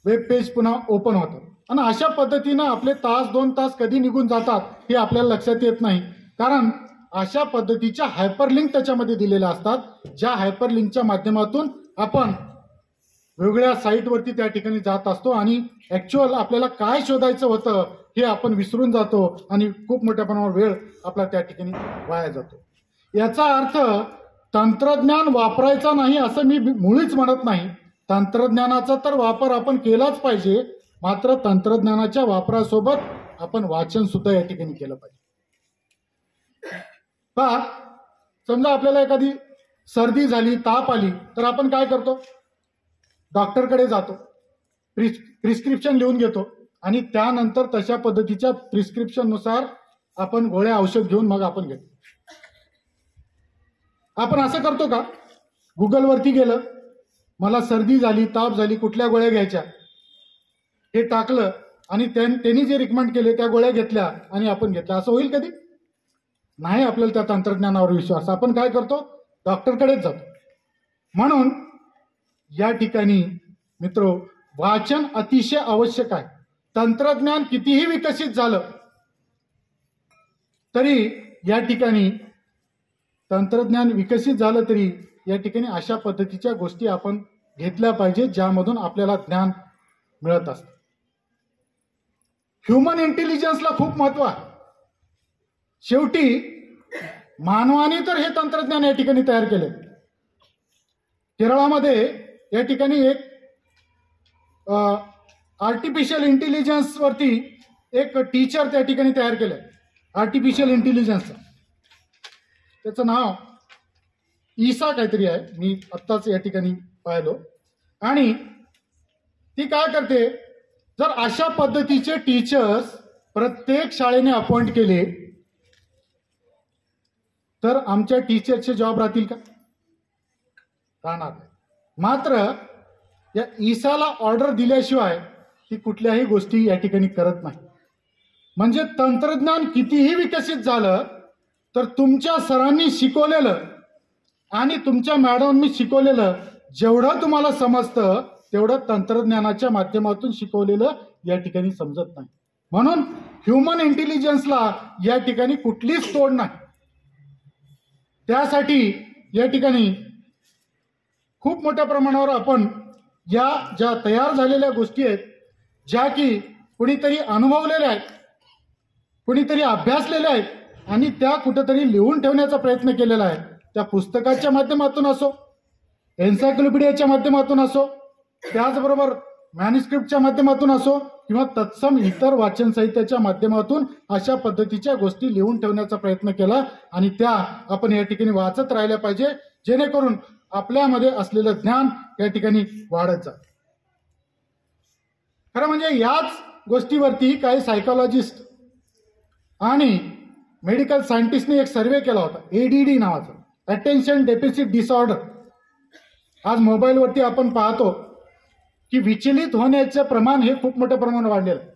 वेब पेज पुन्हा ओपन होतात. आणि अशा पद्धतीनं आपले तास 2 तास कधी निघून जातात हे आपल्याला लक्षात येत नाही, कारण अशा पद्धतीच्या हायपरलिंक त्याच्यामध्ये दिलेल्या असतात, ज्या हायपरलिंकच्या माध्यमातून आपण वेगवेगळ्या साईटवरती त्या ठिकाणी जात असतो आणि ॲक्च्युअल आपल्याला काय शोधायचं होतं हे आपण विसरून जातो आणि खूप मोठ्या प्रमाणावर वेळ आपला त्या ठिकाणी वाया जातो. याचा अर्थ तंत्रज्ञान वापरायचा नाही असं मी मुळीच म्हणत नाही. तंत्रज्ञानाचा तर वापर आपण केलाच पाहिजे, मात्र तंत्रज्ञानाच्या वापरासोबत आपण वाचन सुद्धा या ठिकाणी केलं पाहिजे. पहा, समजा आपल्याला एखादी सर्दी झाली, ताप आली तर आपण काय करतो? डॉक्टरकडे जातो, प्रिस्क्रिप्शन लिहून घेतो आणि त्यानंतर तशा पद्धतीच्या प्रिस्क्रिप्शननुसार आपण गोळ्या औषध घेऊन मग आपण घेतो. आपण असं करतो का? गुगलवरती गेलं, मला सर्दी झाली, ताप झाली, कुठल्या गोळ्या घ्यायच्या हे टाकलं आणि त्यांनी जे रिकमेंड केले त्या गोळ्या घेतल्या आणि आपण घेतल्या, असं होईल कधी? नाही. आपल्याला त्या तंत्रज्ञानावर विश्वास. आपण काय करतो? डॉक्टरकडेच जातो. म्हणून या ठिकाणी मित्रो, वाचन अतिशय आवश्यक आहे. तंत्रज्ञान कितीही विकसित झालं तरी या ठिकाणी या ठिकाणी अशा पद्धतीच्या गोष्टी आपण घेतल्या पाहिजेत ज्यामधून आपल्याला ज्ञान मिळत असतं. ह्युमन इंटेलिजन्सला खूप महत्व आहे. शेवटी मानवाने तर हे तंत्रज्ञान या ठिकाणी तयार केले. केरळामध्ये या ठिकाणी एक आर्टिफिशियल इंटेलिजन्स वरती एक टीचर त्या ठिकाणी तयार केलंय. आर्टिफिशियल इंटेलिजन्सचं त्याचं नाव ईसा काहीतरी आहे, मी आत्ताच या ठिकाणी पाहिलो. आणि ती काय करते, जर अशा पद्धतीचे टीचर्स प्रत्येक शाळेने अपॉइंट केले तर आमच्या टीचरचे जॉब राहतील का? राहणार नाही. मात्र या ईसाला ऑर्डर दिल्याशिवाय ती कुठल्याही गोष्टी या ठिकाणी करत नाही. म्हणजे तंत्रज्ञान कितीही विकसित झालं तर तुमच्या सरांनी शिकवलेलं आणि तुमच्या मॅडमनी शिकवलेलं जेवढं तुम्हाला समजतं तेवढं तंत्रज्ञानाच्या माध्यमातून शिकवलेलं या ठिकाणी समजत नाही. म्हणून ह्युमन इंटेलिजन्सला या ठिकाणी कुठलीच तोड नाही. त्यासाठी या ठिकाणी खूप मोठ्या प्रमाणावर आपण या ज्या तयार झालेल्या गोष्टी आहेत, ज्या की कुणीतरी अनुभवलेल्या आहेत, कुणीतरी अभ्यासलेल्या आहेत आणि त्या कुठेतरी लिहून ठेवण्याचा प्रयत्न केलेला आहे, त्या पुस्तकाच्या माध्यमातून असो, एन्सायक्लोपीडियाच्या माध्यमातून असो, त्याचबरोबर मॅन्युस्क्रिप्टच्या माध्यमातून असो किंवा तत्सम इतर वाचन साहित्याच्या माध्यमातून अशा पद्धतीच्या गोष्टी लिहून ठेवण्याचा प्रयत्न केला आणि त्या आपण या ठिकाणी वाचत राहिल्या पाहिजे, जेणेकरून आपल्यामध्ये असलेलं ज्ञान या ठिकाणी वाढत जातं. खरं म्हणजे याच गोष्टीवरती काही सायकोलॉजिस्ट आणि मेडिकल सायंटिस्टने एक सर्वे केला होता, ADD नावाचा, अटेन्शन डेफिसिट डिसऑर्डर. आज मोबाईलवरती आपण पाहतो की विचलित होण्याचं प्रमाण हे खूप मोठ्या प्रमाणात वाढलेलं आहे.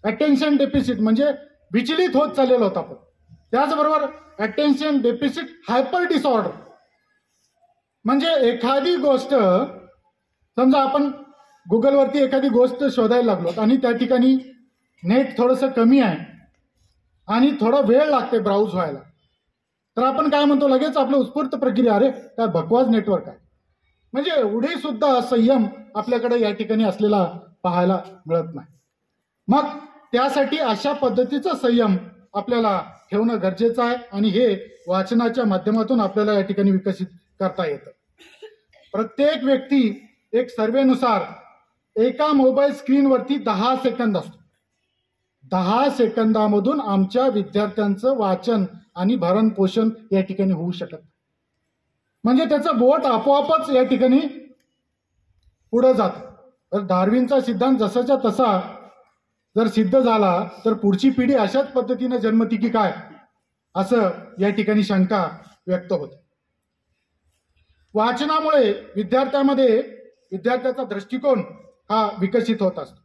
अटेन्शन डेफिसिट म्हणजे विचलित होत चाललेलं होतं आपण. त्याचबरोबर अटेन्शन डेफिसिट हायपर डिसऑर्डर म्हणजे एखादी गोष्ट, समजा आपण गुगलवरती एखादी गोष्ट शोधायला लागलो आणि त्या ठिकाणी नेट थोडंसं कमी आहे आणि थोडा वेळ लागते ब्राउज व्हायला, तर आपण काय म्हणतो, लगेच आपलं उत्स्फूर्त प्रक्रिया, अरे काय बकवास नेटवर्क आहे. म्हणजे एवढे सुद्धा संयम आपल्याकडे या ठिकाणी असलेला पाहायला मिळत नाही. मग त्यासाठी अशा पद्धतीचा संयम आपल्याला ठेवणं गरजेचं आहे आणि हे वाचनाच्या माध्यमातून आपल्याला या ठिकाणी विकसित करता येतं. प्रत्येक व्यक्ती, एक सर्वेनुसार एका मोबाईल स्क्रीनवरती 10 सेकंद असतो. 10 सेकंदामधून आमच्या विद्यार्थ्यांचं वाचन आणि भरण पोषण या ठिकाणी होऊ शकत, म्हणजे त्याचं बोट आपोआपच या ठिकाणी पुढं जातं. तर डार्विनचा सिद्धांत जसाच्या तसा जर सिद्ध झाला तर पुढची पिढी अशाच पद्धतीने जन्मती की काय, असं या ठिकाणी शंका व्यक्त होते. वाचनामुळे विद्यार्थ्याचा दृष्टिकोन हा विकसित होत असतो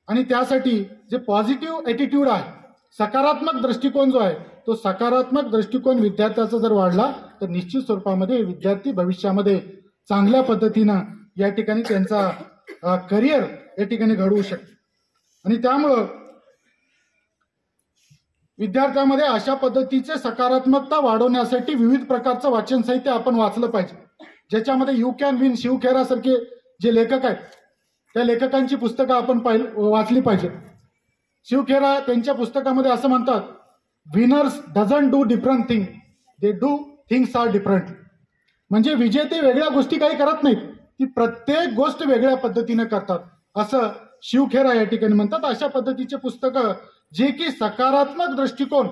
आणि त्यासाठी जे पॉझिटिव्ह ॲटिट्यूड आहे, सकारात्मक दृष्टिकोन जो आहे, तो सकारात्मक दृष्टिकोन विद्यार्थ्याचा जर वाढला तर निश्चित स्वरूपामध्ये विद्यार्थी भविष्यामध्ये चांगल्या पद्धतीनं या ठिकाणी त्यांचा करिअर या ठिकाणी घडवू शकतो. आणि त्यामुळं विद्यार्थ्यामध्ये अशा पद्धतीचे सकारात्मकता वाढवण्यासाठी विविध प्रकारचं वाचन साहित्य आपण वाचलं पाहिजे, ज्याच्यामध्ये यू कॅन विन, शिव खेरासारखे जे लेखक आहेत त्या लेखकांची पुस्तकं आपण वाचली पाहिजेत. शिव खेरा त्यांच्या पुस्तकामध्ये असं म्हणतात, winners doesn't do different thing, they do things are differently. म्हणजे विजेते वेगळ्या गोष्टी काही करत नाहीत, ती प्रत्येक गोष्ट वेगळ्या पद्धतीने करतात, असं शिव खेरा या ठिकाणी म्हणतात. अशा पद्धतीचे पुस्तकं जे की सकारात्मक दृष्टिकोन,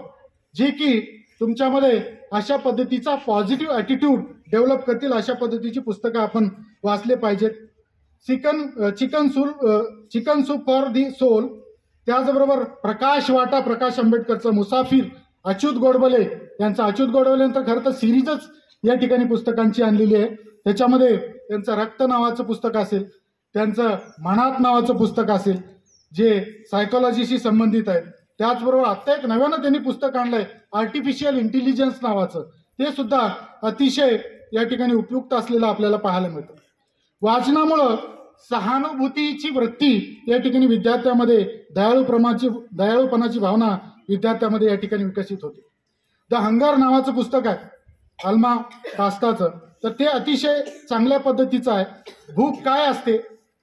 जे की तुमच्यामध्ये अशा पद्धतीचा पॉझिटिव्ह ॲटिट्यूड डेव्हलप करतील, अशा पद्धतीची पुस्तकं आपण वाचले पाहिजेत. Chicken soup for the soul, त्याचबरोबर प्रकाश वाटा, प्रकाश आंबेडकरचं मुसाफिर, अच्युत गोडबोले यांचं, अच्युत गोडबोलेनंतर खरं तर सिरीजच या ठिकाणी पुस्तकांची आणलेली आहे. त्याच्यामध्ये त्यांचं रक्त नावाचं पुस्तक असेल, त्यांचं मनात नावाचं पुस्तक असेल, जे सायकोलॉजीशी संबंधित आहे. त्याचबरोबर आत्ता एक नव्यानं त्यांनी पुस्तक आणलंय आर्टिफिशियल इंटेलिजन्स नावाचं, ते सुद्धा अतिशय या ठिकाणी उपयुक्त असलेलं आपल्याला पाहायला मिळतं. वाचनामुळं सहानुभूतीची वृत्ती या ठिकाणी विद्यार्थ्यामध्ये, दयाळूपणाची भावना विद्यार्थ्यामध्ये या ठिकाणी विकसित होते. द हंगर नावाचं पुस्तक आहे अल्मा कास्ताचं, तर ते अतिशय चांगल्या पद्धतीचं आहे. भूक काय असते,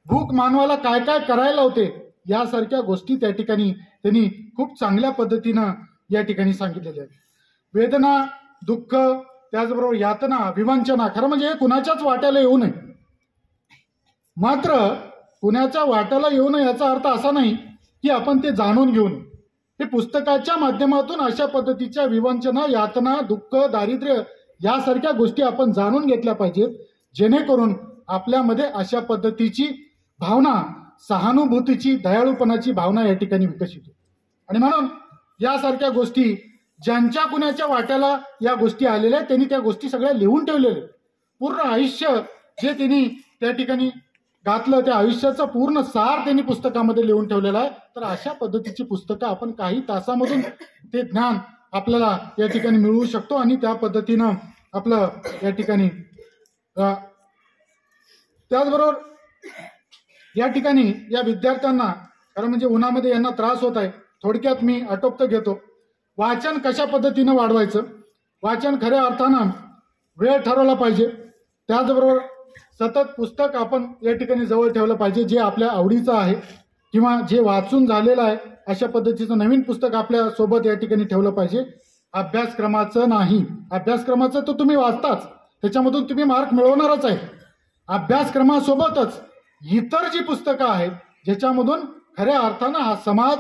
भूक मानवाला काय काय करायला होते, यासारख्या गोष्टी त्या ठिकाणी त्यांनी खूप चांगल्या पद्धतीनं या ठिकाणी सांगितलेल्या आहेत. वेदना, दुःख, त्याचबरोबर यातना, विवंचना, खरं म्हणजे हे कुणाच्याच वाट्याला येऊ नये. मात्र कुणाच्या वाट्याला येऊ नये याचा अर्थ असा नाही की आपण ते जाणून घेऊ नये. हे पुस्तकाच्या माध्यमातून अशा पद्धतीच्या विवंचना, यातना, दुःख, दारिद्र्य यासारख्या गोष्टी आपण जाणून घेतल्या पाहिजेत, जेणेकरून आपल्यामध्ये अशा पद्धतीची भावना, सहानुभूतीची, दयाळूपणाची भावना या ठिकाणी विकसित होते. आणि म्हणून यासारख्या गोष्टी ज्यांच्या कुणाच्या वाट्याला या गोष्टी आलेल्या आहेत त्यांनी त्या गोष्टी सगळ्या लिहून ठेवलेल्या आहेत. पूर्ण आयुष्य जे त्यांनी त्या ठिकाणी घातलं, त्या आयुष्याचा पूर्ण सार त्यांनी पुस्तकामध्ये लिहून ठेवलेला आहे. तर अशा पद्धतीची पुस्तकं आपण काही तासामधून ते ज्ञान आपल्याला या ठिकाणी मिळवू शकतो आणि त्या पद्धतीनं आपलं या ठिकाणी त्याचबरोबर या ठिकाणी या विद्यार्थ्यांना कारण म्हणजे उन्हामध्ये यांना त्रास होत आहे. थोडक्यात मी आटोपत घेतो. वाचन कशा पद्धतीनं वाढवायचं, वाचन खऱ्या अर्थानं वेळ ठरवला पाहिजे. त्याचबरोबर सतत पुस्तक आपण या ठिकाणी जवळ ठेवलं पाहिजे, जे आपल्या आवडीचं आहे किंवा जे वाचून झालेलं आहे अशा पद्धतीचं नवीन पुस्तक आपल्या सोबत या ठिकाणी ठेवलं पाहिजे. अभ्यासक्रमाचं नाही, अभ्यासक्रमाचं तर तुम्ही वाचताच, त्याच्यामधून तुम्ही मार्क मिळवणारच आहे. अभ्यासक्रमासोबतच इतर जी पुस्तकं आहेत ज्याच्यामधून खऱ्या अर्थानं हा समाज,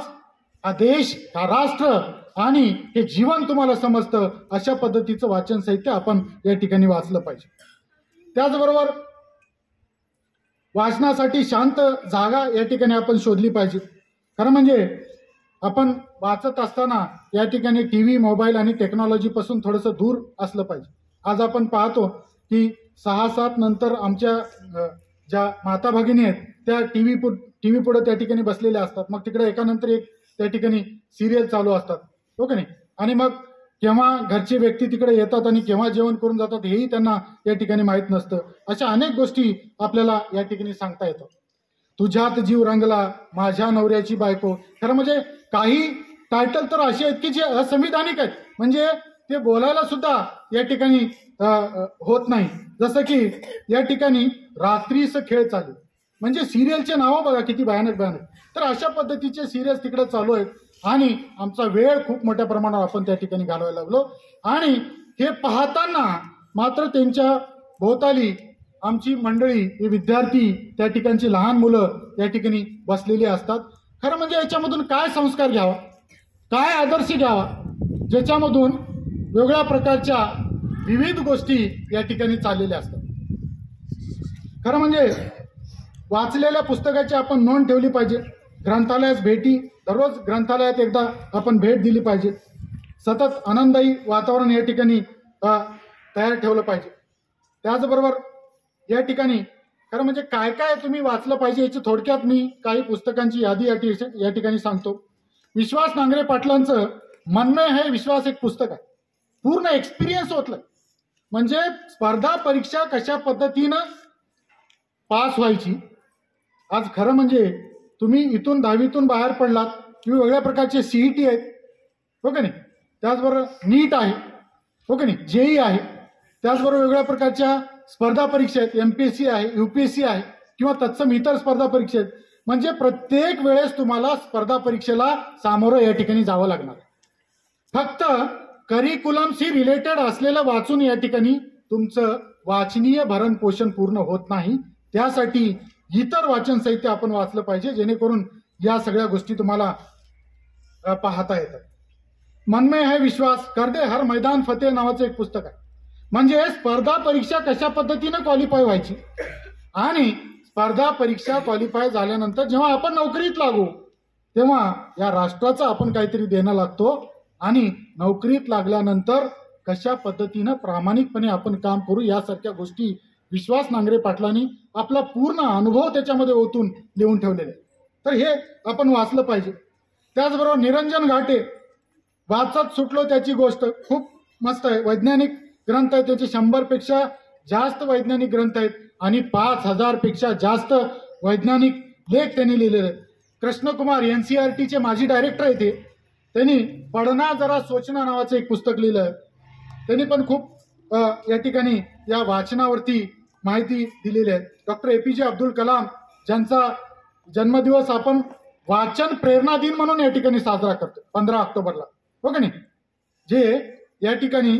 हा देश, हा राष्ट्र आणि हे जीवन तुम्हाला समजतं अशा पद्धतीचं वाचन साहित्य आपण या ठिकाणी वाचलं पाहिजे. त्याचबरोबर वाचनासाठी शांत जागा या ठिकाणी आपण शोधली पाहिजे. खरं म्हणजे आपण वाचत असताना या ठिकाणी टीव्ही, मोबाईल आणि टेक्नॉलॉजीपासून थोडंसं दूर असलं पाहिजे. आज आपण पाहतो की 6-7 नंतर आमच्या ज्या माता भगिनी आहेत त्या टीव्ही पुढे त्या ठिकाणी बसलेल्या असतात. मग तिकडे एकानंतर एक त्या ठिकाणी सिरियल चालू असतात, हो का नाही. आणि मग केव्हा घरचे व्यक्ती तिकडे येतात आणि केव्हा जेवण करून जातात हेही त्यांना या ठिकाणी माहीत नसतं. अशा अनेक गोष्टी आपल्याला या ठिकाणी सांगता येतात. तुझ्यात जीव रंगला, माझ्या नवऱ्याची बायको. खरं म्हणजे काही टायटल तर असे आहेत की जे असंविधानिक आहेत, म्हणजे ते बोलायला सुद्धा या ठिकाणी होत नाही. जसं की या ठिकाणी रात्रीचं खेळ चालू, म्हणजे सिरियलचे नावं बघा किती भयानक भयानक. तर अशा पद्धतीचे सिरियल्स तिकडे चालू आहेत आणि आमचा वेळ खूप मोठ्या प्रमाणावर आपण त्या ठिकाणी घालवायला लागलो. आणि हे पाहताना मात्र त्यांच्या भोवताली आमची मंडळी, हे विद्यार्थी, त्या ठिकाणची लहान मुलं या ठिकाणी बसलेली असतात. खरं म्हणजे याच्यामधून काय संस्कार घ्यावा, काय आदर्श घ्यावा, ज्याच्यामधून वेगळ्या प्रकारच्या विविध गोष्टी या ठिकाणी चाललेल्या असतात. खरं म्हणजे वाचलेल्या पुस्तकाची आपण नोंद ठेवली पाहिजे. ग्रंथालयात भेटी, दररोज ग्रंथालयात एकदा आपण भेट दिली पाहिजे. सतत आनंददायी वातावरण या ठिकाणी तयार ठेवलं पाहिजे. त्याचबरोबर या ठिकाणी खरं म्हणजे काय काय तुम्ही वाचलं पाहिजे याची थोडक्यात मी काही पुस्तकांची यादी या ठिकाणी सांगतो. विश्वास नांगरे पाटलांचं मन में है विश्वास एक पुस्तक आहे. पूर्ण एक्सपिरियन्स होतलं, म्हणजे स्पर्धा परीक्षा कशा पद्धतीनं पास व्हायची. आज खरं म्हणजे तुम्ही इथून 10वीतून बाहेर पडलात किंवा वेगळ्या प्रकारचे CET आहेत, हो का नाही. त्याचबरोबर नीट आहे, हो का नाही, JEE आहे. त्याचबरोबर वेगवेगळ्या प्रकारच्या स्पर्धा परीक्षा आहेत, MPSC आहे, UPSC आहे किंवा तत्सम इतर स्पर्धा परीक्षा आहेत. म्हणजे प्रत्येक वेळेस तुम्हाला स्पर्धा परीक्षेला सामोरं या ठिकाणी जावं लागणार. फक्त करिक्युलमशी रिलेटेड असलेलं वाचून या ठिकाणी तुमचं वाचनीय भरण पोषण पूर्ण होत नाही. त्यासाठी इतर वाचन साहित्य आपण वाचलं पाहिजे, जेणेकरून या सगळ्या गोष्टी तुम्हाला पाहता येतात. मन में है विश्वास, कर दे हर मैदान फतेह नावाचं एक पुस्तक आहे. म्हणजे स्पर्धा परीक्षा कशा पद्धतीनं क्वालिफाय व्हायची आणि स्पर्धा परीक्षा क्वालिफाय झाल्यानंतर जेव्हा आपण नोकरीत लागू तेव्हा या राष्ट्राचं आपण काहीतरी देणं लागतो. आणि नोकरीत लागल्यानंतर कशा पद्धतीनं प्रामाणिकपणे आपण काम करू यासारख्या गोष्टी विश्वास नांगरे पाटलांनी आपला पूर्ण अनुभव त्याच्यामध्ये ओतून लिहून ठेवलेले. तर हे आपण वाचलं पाहिजे. त्याचबरोबर निरंजन घाटे, वाचत सुटलो त्याची गोष्ट, खूप मस्त आहे. वैज्ञानिक ग्रंथ आहे, त्याचे 100पेक्षा जास्त वैज्ञानिक ग्रंथ आहेत आणि 5000पेक्षा जास्त वैज्ञानिक लेख त्यांनी लिहिलेले आहेत. कृष्णकुमार NCERTचे माजी डायरेक्टर आहेत ते, त्यांनी पढना जरा सोचना नावाचं एक पुस्तक लिहिलं आहे. त्यांनी पण खूप या ठिकाणी या वाचनावरती माहिती दिलेली आहे. डॉक्टर APJ अब्दुल कलाम, ज्यांचा जन्मदिवस आपण वाचन प्रेरणा दिन म्हणून या ठिकाणी साजरा करतो 15 ऑक्टोबरला, हो का नाही. जे या ठिकाणी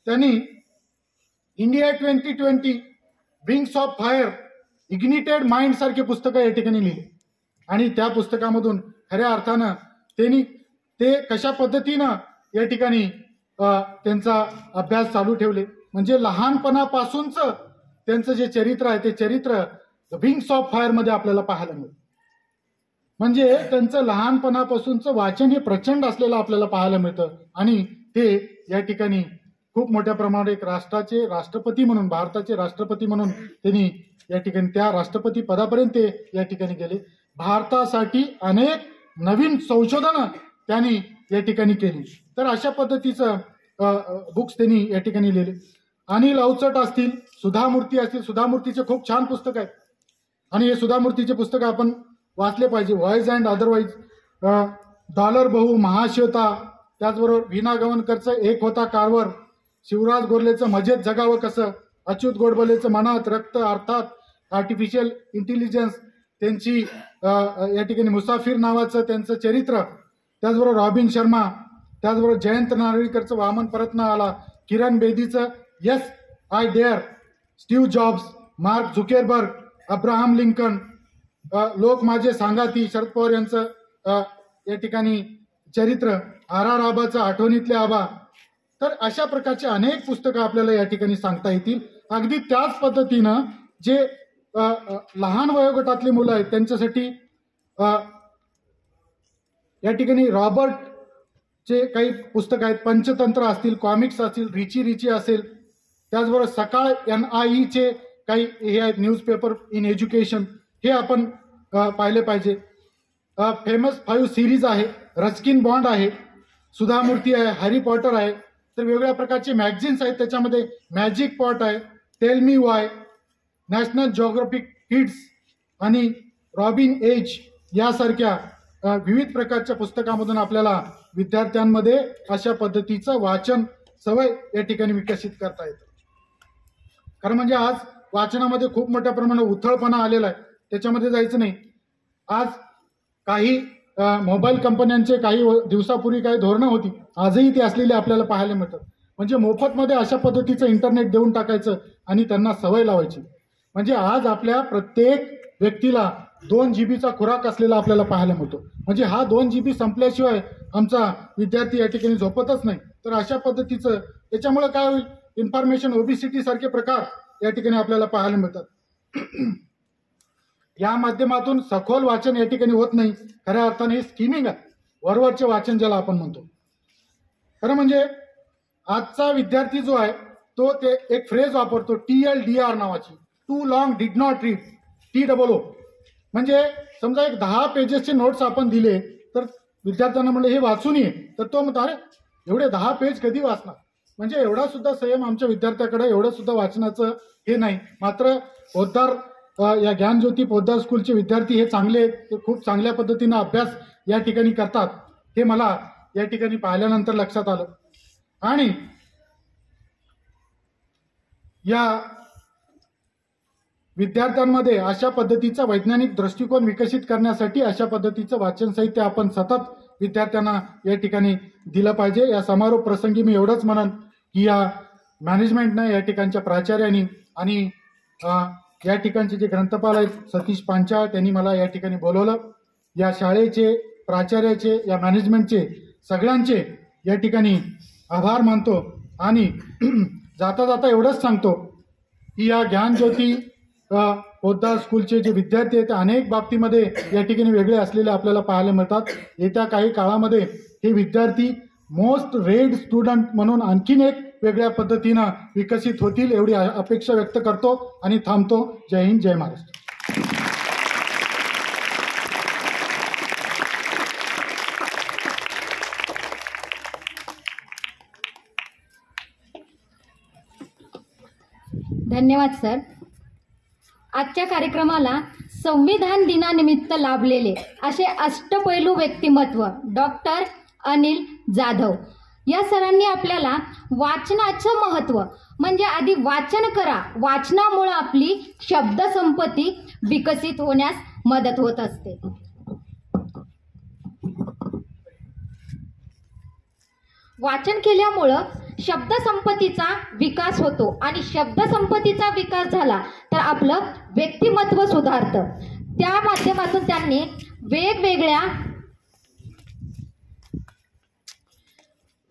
त्यांनी India 2020, Wings of Fire, Ignited Mind सारखे पुस्तकं या ठिकाणी लिहिली. आणि त्या पुस्तकामधून खऱ्या अर्थानं त्यांनी ते कशा पद्धतीनं या ठिकाणी त्यांचा अभ्यास चालू ठेवले. म्हणजे लहानपणापासूनचं त्यांचं जे चरित्र आहे ते चरित्र विंग्स ऑफ फायर मध्ये आपल्याला पाहायला मिळतं. म्हणजे त्यांचं लहानपणापासूनचं वाचन हे प्रचंड असलेलं आपल्याला पाहायला मिळतं. आणि ते या ठिकाणी खूप मोठ्या प्रमाणात एक राष्ट्राचे राष्ट्रपती म्हणून, भारताचे राष्ट्रपती म्हणून त्यांनी या ठिकाणी त्या राष्ट्रपती पदापर्यंत ते या ठिकाणी गेले. भारतासाठी अनेक नवीन संशोधनं त्यांनी या ठिकाणी केली. तर अशा पद्धतीचं बुक्स त्यांनी या ठिकाणी लिहिले. अनिल अवचट असतील, सुधा मूर्ती असतील, सुधा मूर्तीचे खूप छान पुस्तक आहेत आणि हे सुधा मूर्तीचे पुस्तक आपण वाचले पाहिजे. व्हॉइस अँड अदरवाईज, डॉलर बहू, महाश्वेता, त्याचबरोबर वीणा गवणकरचं एक होता कारवर, शिवराज गोरलेचं मजेत जगावं कसं, अच्युत गोडबोलेचं मनात रक्त अर्थात आर्टिफिशियल इंटेलिजन्स, त्यांची या ठिकाणी मुसाफिर नावाचं त्यांचं चरित्र, त्याचबरोबर रॉबिन शर्मा, त्याचबरोबर जयंत नारळीकरचं वामन परत न आला, किरण बेदीचं yes I dare, Steve Jobs, Mark Zuckerberg, Abraham Lincoln, लोक माझे सांगाती, शरद पवार यांचं या ठिकाणी चरित्र, आर आबाचं आठवणीतले आबा. तर अशा प्रकारचे अनेक पुस्तकं आपल्याला या ठिकाणी सांगता येतील. अगदी त्याच पद्धतीनं जे लहान वयोगटातली मुलं आहेत त्यांच्यासाठी या ठिकाणी रॉबर्टचे काही पुस्तकं आहेत, पंचतंत्र असतील, कॉमिक्स असतील, रिची रिची असेल, त्याचबरोबर सकाळ NIEचे काही हे आहेत, न्यूजपेपर इन एज्युकेशन, हे आपण पाहिले पाहिजे. फेमस 5 सिरीज आहे, रस्किन बॉन्ड आहे, सुधा मूर्ती आहे, हॅरी पॉटर आहे. तर वेगवेगळ्या प्रकारचे मॅगझिन्स आहेत, त्याच्यामध्ये मॅजिक पॉट आहे, tell me Y, national geographic kids आणि रॉबिन एज यासारख्या विविध प्रकारच्या पुस्तकामधून आपल्याला विद्यार्थ्यांमध्ये अशा पद्धतीचं वाचन सवय या ठिकाणी विकसित करता येतं. कारण म्हणजे आज वाचनामध्ये खूप मोठ्या प्रमाणात उथळपणा आलेला आहे, त्याच्यामध्ये जायचं नाही. आज काही मोबाईल कंपन्यांचे काही दिवसापूर्वी काही धोरणं होती, आजही ती असलेली आपल्याला पाहायला मिळतात. म्हणजे मोफतमध्ये अशा पद्धतीचं इंटरनेट देऊन टाकायचं आणि त्यांना सवय लावायची. म्हणजे आज आपल्या प्रत्येक व्यक्तीला 2 GB खुराक असलेला आपल्याला पाहायला मिळतो. म्हणजे हा 2 GB संपल्याशिवाय आमचा विद्यार्थी या ठिकाणी झोपतच नाही. तर अशा पद्धतीचं त्याच्यामुळे काय होईल, इन्फॉर्मेशन ओबिसिटी सारखे प्रकार या ठिकाणी आपल्याला पाहायला मिळतात. या माध्यमातून सखोल वाचन या ठिकाणी होत नाही. खऱ्या अर्थाने हे स्किमिंग आहे, वरवरचे वाचन ज्याला आपण म्हणतो. खरं म्हणजे आजचा विद्यार्थी जो आहे तो ते एक फ्रेज वापरतो TLDR नावाची, too long did not read, TOO. म्हणजे समजा एक 10 पेजेसचे नोट्स आपण दिले तर विद्यार्थ्यांना म्हणलं हे वाचून ये, तर तो म्हणतो अरे एवढे 10 पेज कधी वाचणार. म्हणजे एवढा सुद्धा संयम आमच्या विद्यार्थ्याकडे, एवढं सुद्धा वाचनाचं हे नाही. मात्र पोद्दार या ज्ञानज्योती पोद्दार स्कूलचे विद्यार्थी हे चांगले, ते खूप चांगल्या पद्धतीनं अभ्यास या ठिकाणी करतात, हे मला या ठिकाणी पाहिल्यानंतर लक्षात आलं. आणि या विद्यार्थ्यांमध्ये अशा पद्धतीचा वैज्ञानिक दृष्टिकोन विकसित करण्यासाठी अशा पद्धतीचं वाचन साहित्य आपण सतत विद्यार्थ्यांना या ठिकाणी दिलं पाहिजे. या समारोप प्रसंगी मी एवढंच म्हणन की या मॅनेजमेंटनं, या ठिकाणच्या प्राचार्यांनी आणि या ठिकाणचे जे ग्रंथपाल आहेत सतीश पांचाळ, त्यांनी मला या ठिकाणी बोलवलं. या शाळेचे, प्राचार्याचे, या मॅनेजमेंटचे सगळ्यांचे या ठिकाणी आभार मानतो. आणि जाता जाता एवढंच सांगतो की या ज्ञानज्योती पोद्दार स्कूलचे जे विद्यार्थी आहेत ते अनेक बाबतीमध्ये या ठिकाणी वेगळे असलेले आपल्याला पाहायला मिळतात. येत्या काही काळामध्ये हे विद्यार्थी मोस्ट रेड स्टुडंट म्हणून आणखीन एक वेगळ्या पद्धतीनं विकसित होतील एवढी अपेक्षा व्यक्त करतो आणि थांबतो. जय हिंद, जय महाराष्ट्र. धन्यवाद सर. आजच्या कार्यक्रमाला संविधान दिनानिमित्त लाभलेले असे अष्टपैलू व्यक्तिमत्व डॉक्टर अनिल जाधव या सरांनी आपल्याला वाचनाचं महत्त्व म्हणजे आधी वाचन करा, वाचनामुळे आपली शब्दसंपत्ती विकसित होण्यास मदत होत असते. वाचन केल्यामुळं शब्दसंपत्तीचा विकास होतो आणि शब्दसंपत्तीचा विकास झाला तर आपलं व्यक्तिमत्व सुधारतं. त्या माध्यमातून त्यांनी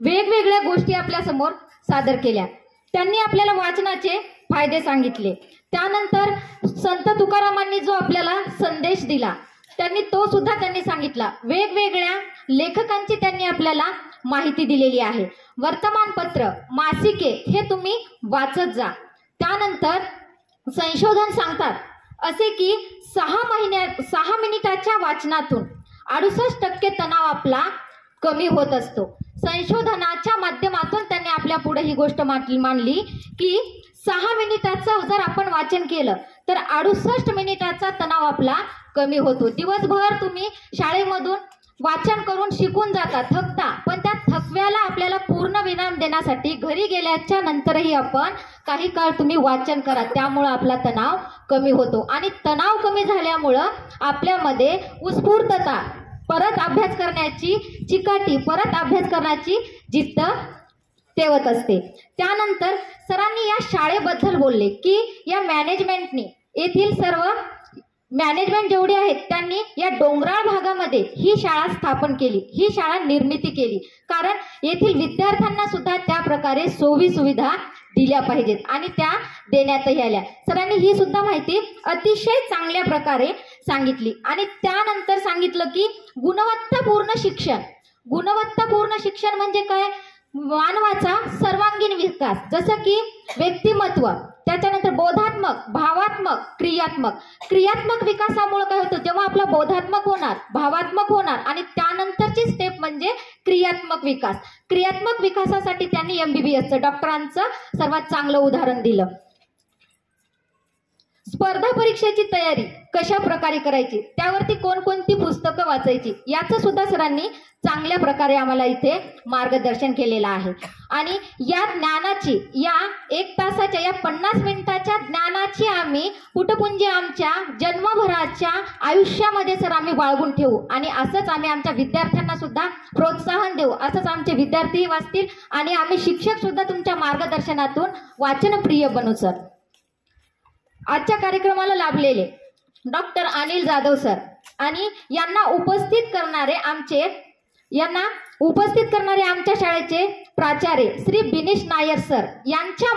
वेगवेगळ्या गोष्टी आपल्या समोर सादर केल्या. त्यांनी आपल्याला वाचनाचे फायदे सांगितले. त्यानंतर संत तुकारामांनी जो आपल्याला संदेश दिला तो सुद्धा त्यांनी सांगितला. वेगवेगळ्या लेखकांची त्यांनी आपल्याला माहिती दिलेली आहे. वर्तमानपत्र, मासिके हे तुम्ही वाचत जा. त्यानंतर संशोधन सांगतात असे की 6 मिनिटाच्या वाचनातून 68% तणाव आपला कमी होत असतो. संशोधनाच्या माध्यमातून त्यांनी आपल्या पुढे ही गोष्ट मांडली की 6 मिनिटाचं जर आपण वाचन केलं तर 68 मिनिटाचा तणाव आपला कमी होतो. दिवसभर तुम्ही शाळेमधून वाचन करून शिकून जाता, थकता, पण त्या थकव्याला आपल्याला पूर्ण विराम देण्यासाठी घरी गेल्याच्या नंतरही आपण काही काळ तुम्ही वाचन करा. त्यामुळं आपला तणाव कमी होतो आणि तणाव कमी झाल्यामुळं आपल्यामध्ये उत्स्फूर्तता, परत अभ्यास करण्याची चिकाटी, परत अभ्यास करण्याची जिद्द तेवत असते. त्यानंतर सरांनी या शाळेबद्दल बोलले की या मॅनेजमेंटनी, येथील सर्व मॅनेजमेंट जेवढे आहेत त्यांनी या डोंगराळ भागामध्ये ही शाळा स्थापन केली, ही शाळा निर्मिती केली, कारण येथील विद्यार्थ्यांना सुद्धा त्या प्रकारे सोयी सुविधा दिल्या पाहिजेत आणि त्या देण्यातही आल्या. सरांनी ही सुद्धा माहिती अतिशय चांगल्या प्रकारे सांगितली आणि त्यानंतर सांगितलं की गुणवत्तापूर्ण शिक्षण. गुणवत्तापूर्ण शिक्षण म्हणजे काय? मानवाचा सर्वांगीण विकास, जसं की व्यक्तिमत्व, त्याच्यानंतर बोधात्मक, भावात्मक, क्रियात्मक. क्रियात्मक विकासामुळे काय होतं? जेव्हा आपला बोधात्मक होणार, भावात्मक होणार आणि त्यानंतरची स्टेप म्हणजे क्रियात्मक विकास. क्रियात्मक विकासासाठी त्यांनी MBBSचं, डॉक्टरांचं सर्वात चांगलं उदाहरण दिलं. स्पर्धा परीक्षेची तयारी कशा प्रकारे करायची, त्यावरती कोणकोणती पुस्तकं वाचायची, याचं सुद्धा सरांनी चांगल्या प्रकारे आम्हाला इथे मार्गदर्शन केलेलं आहे. आणि या ज्ञानाची, या 1 तासाच्या, या 50 मिनिटाच्या ज्ञानाची आम्ही पुटपुंजी आमच्या जन्मभराच्या आयुष्यामध्ये सर आम्ही बाळगून ठेवू आणि असंच आम्ही आमच्या विद्यार्थ्यांना सुद्धा प्रोत्साहन देऊ. असंच आमचे विद्यार्थी वाचतील आणि आम्ही शिक्षक सुद्धा तुमच्या मार्गदर्शनातून वाचनप्रिय बनू सर. आजच्या कार्यक्रमाला लाभलेले डॉक्टर अनिल जाधव सर आणि यांना उपस्थित करणारे आमच्या शाळेचे प्राचार्य श्री बिनीश नायर सर यांच्या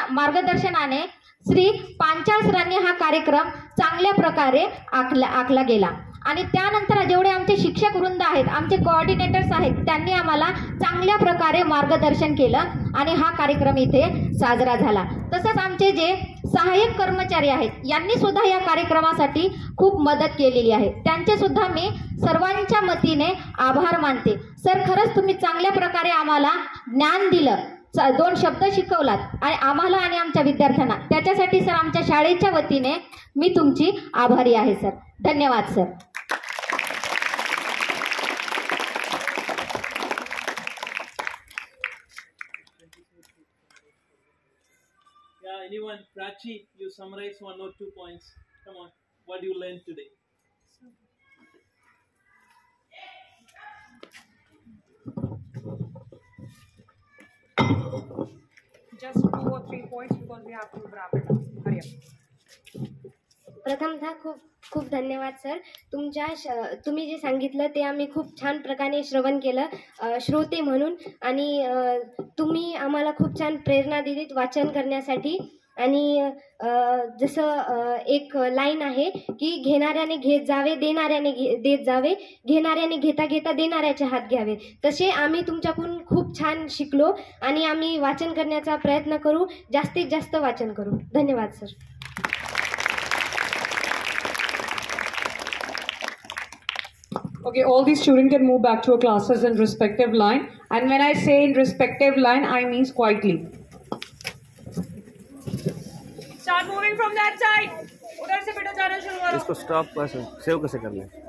मार्गदर्शनाने श्री पांचाळ सरांनी हा कार्यक्रम चांगल्या प्रकारे आखला गेला. आणि त्यानंतर जेवढे आमचे शिक्षक वृंद आहेत, आमचे कोऑर्डिनेटर्स आहेत, त्यांनी आम्हाला चांगल्या प्रकारे मार्गदर्शन केलं आणि हा कार्यक्रम इथे साजरा झाला. तसंच आमचे जे सहाय्यक कर्मचारी आहेत, यांनी सुद्धा या कार्यक्रमासाठी खूप मदत केलेली आहे. त्यांचे सुद्धा मी सर्वांच्या वतीने आभार मानते. सर, खरंच तुम्ही चांगल्या प्रकारे आम्हाला ज्ञान दिलं, 2 शब्द शिकवलात आणि आम्हाला आणि आमच्या विद्यार्थ्यांना, त्याच्यासाठी सर आमच्या शाळेच्या वतीने मी तुमची आभारी आहे सर. धन्यवाद sir. Yeah, anyone? Prachi, you summarize 1 or 2 points. Come on, what you learned today? Just 2 or 3 points because we have to wrap it up. Hurry up. प्रथमतः खूप धन्यवाद सर. तुम्ही जे सांगितलं ते आम्ही खूप छान प्रकारे श्रवण केलं श्रोते म्हणून आणि तुम्ही आम्हाला खूप छान प्रेरणा दिलीत वाचन करण्यासाठी. आणि जसं एक लाईन आहे की घेणाऱ्याने घेत जावे, देणाऱ्याने देत जावे, घेणाऱ्याने घेता घेता देणाऱ्याचे हात घ्यावे. तसे आम्ही तुमच्याकडून खूप छान शिकलो आणि आम्ही वाचन करण्याचा प्रयत्न करू, जास्तीत जास्त वाचन करू. धन्यवाद sir. Okay, all these students can move back to your classes in respective line. And when I say in respective line, I mean quietly. Start moving from that side. उधर से बेटा जाना शुरू करो. इसको स्टॉप कैसे सेव कैसे करना है?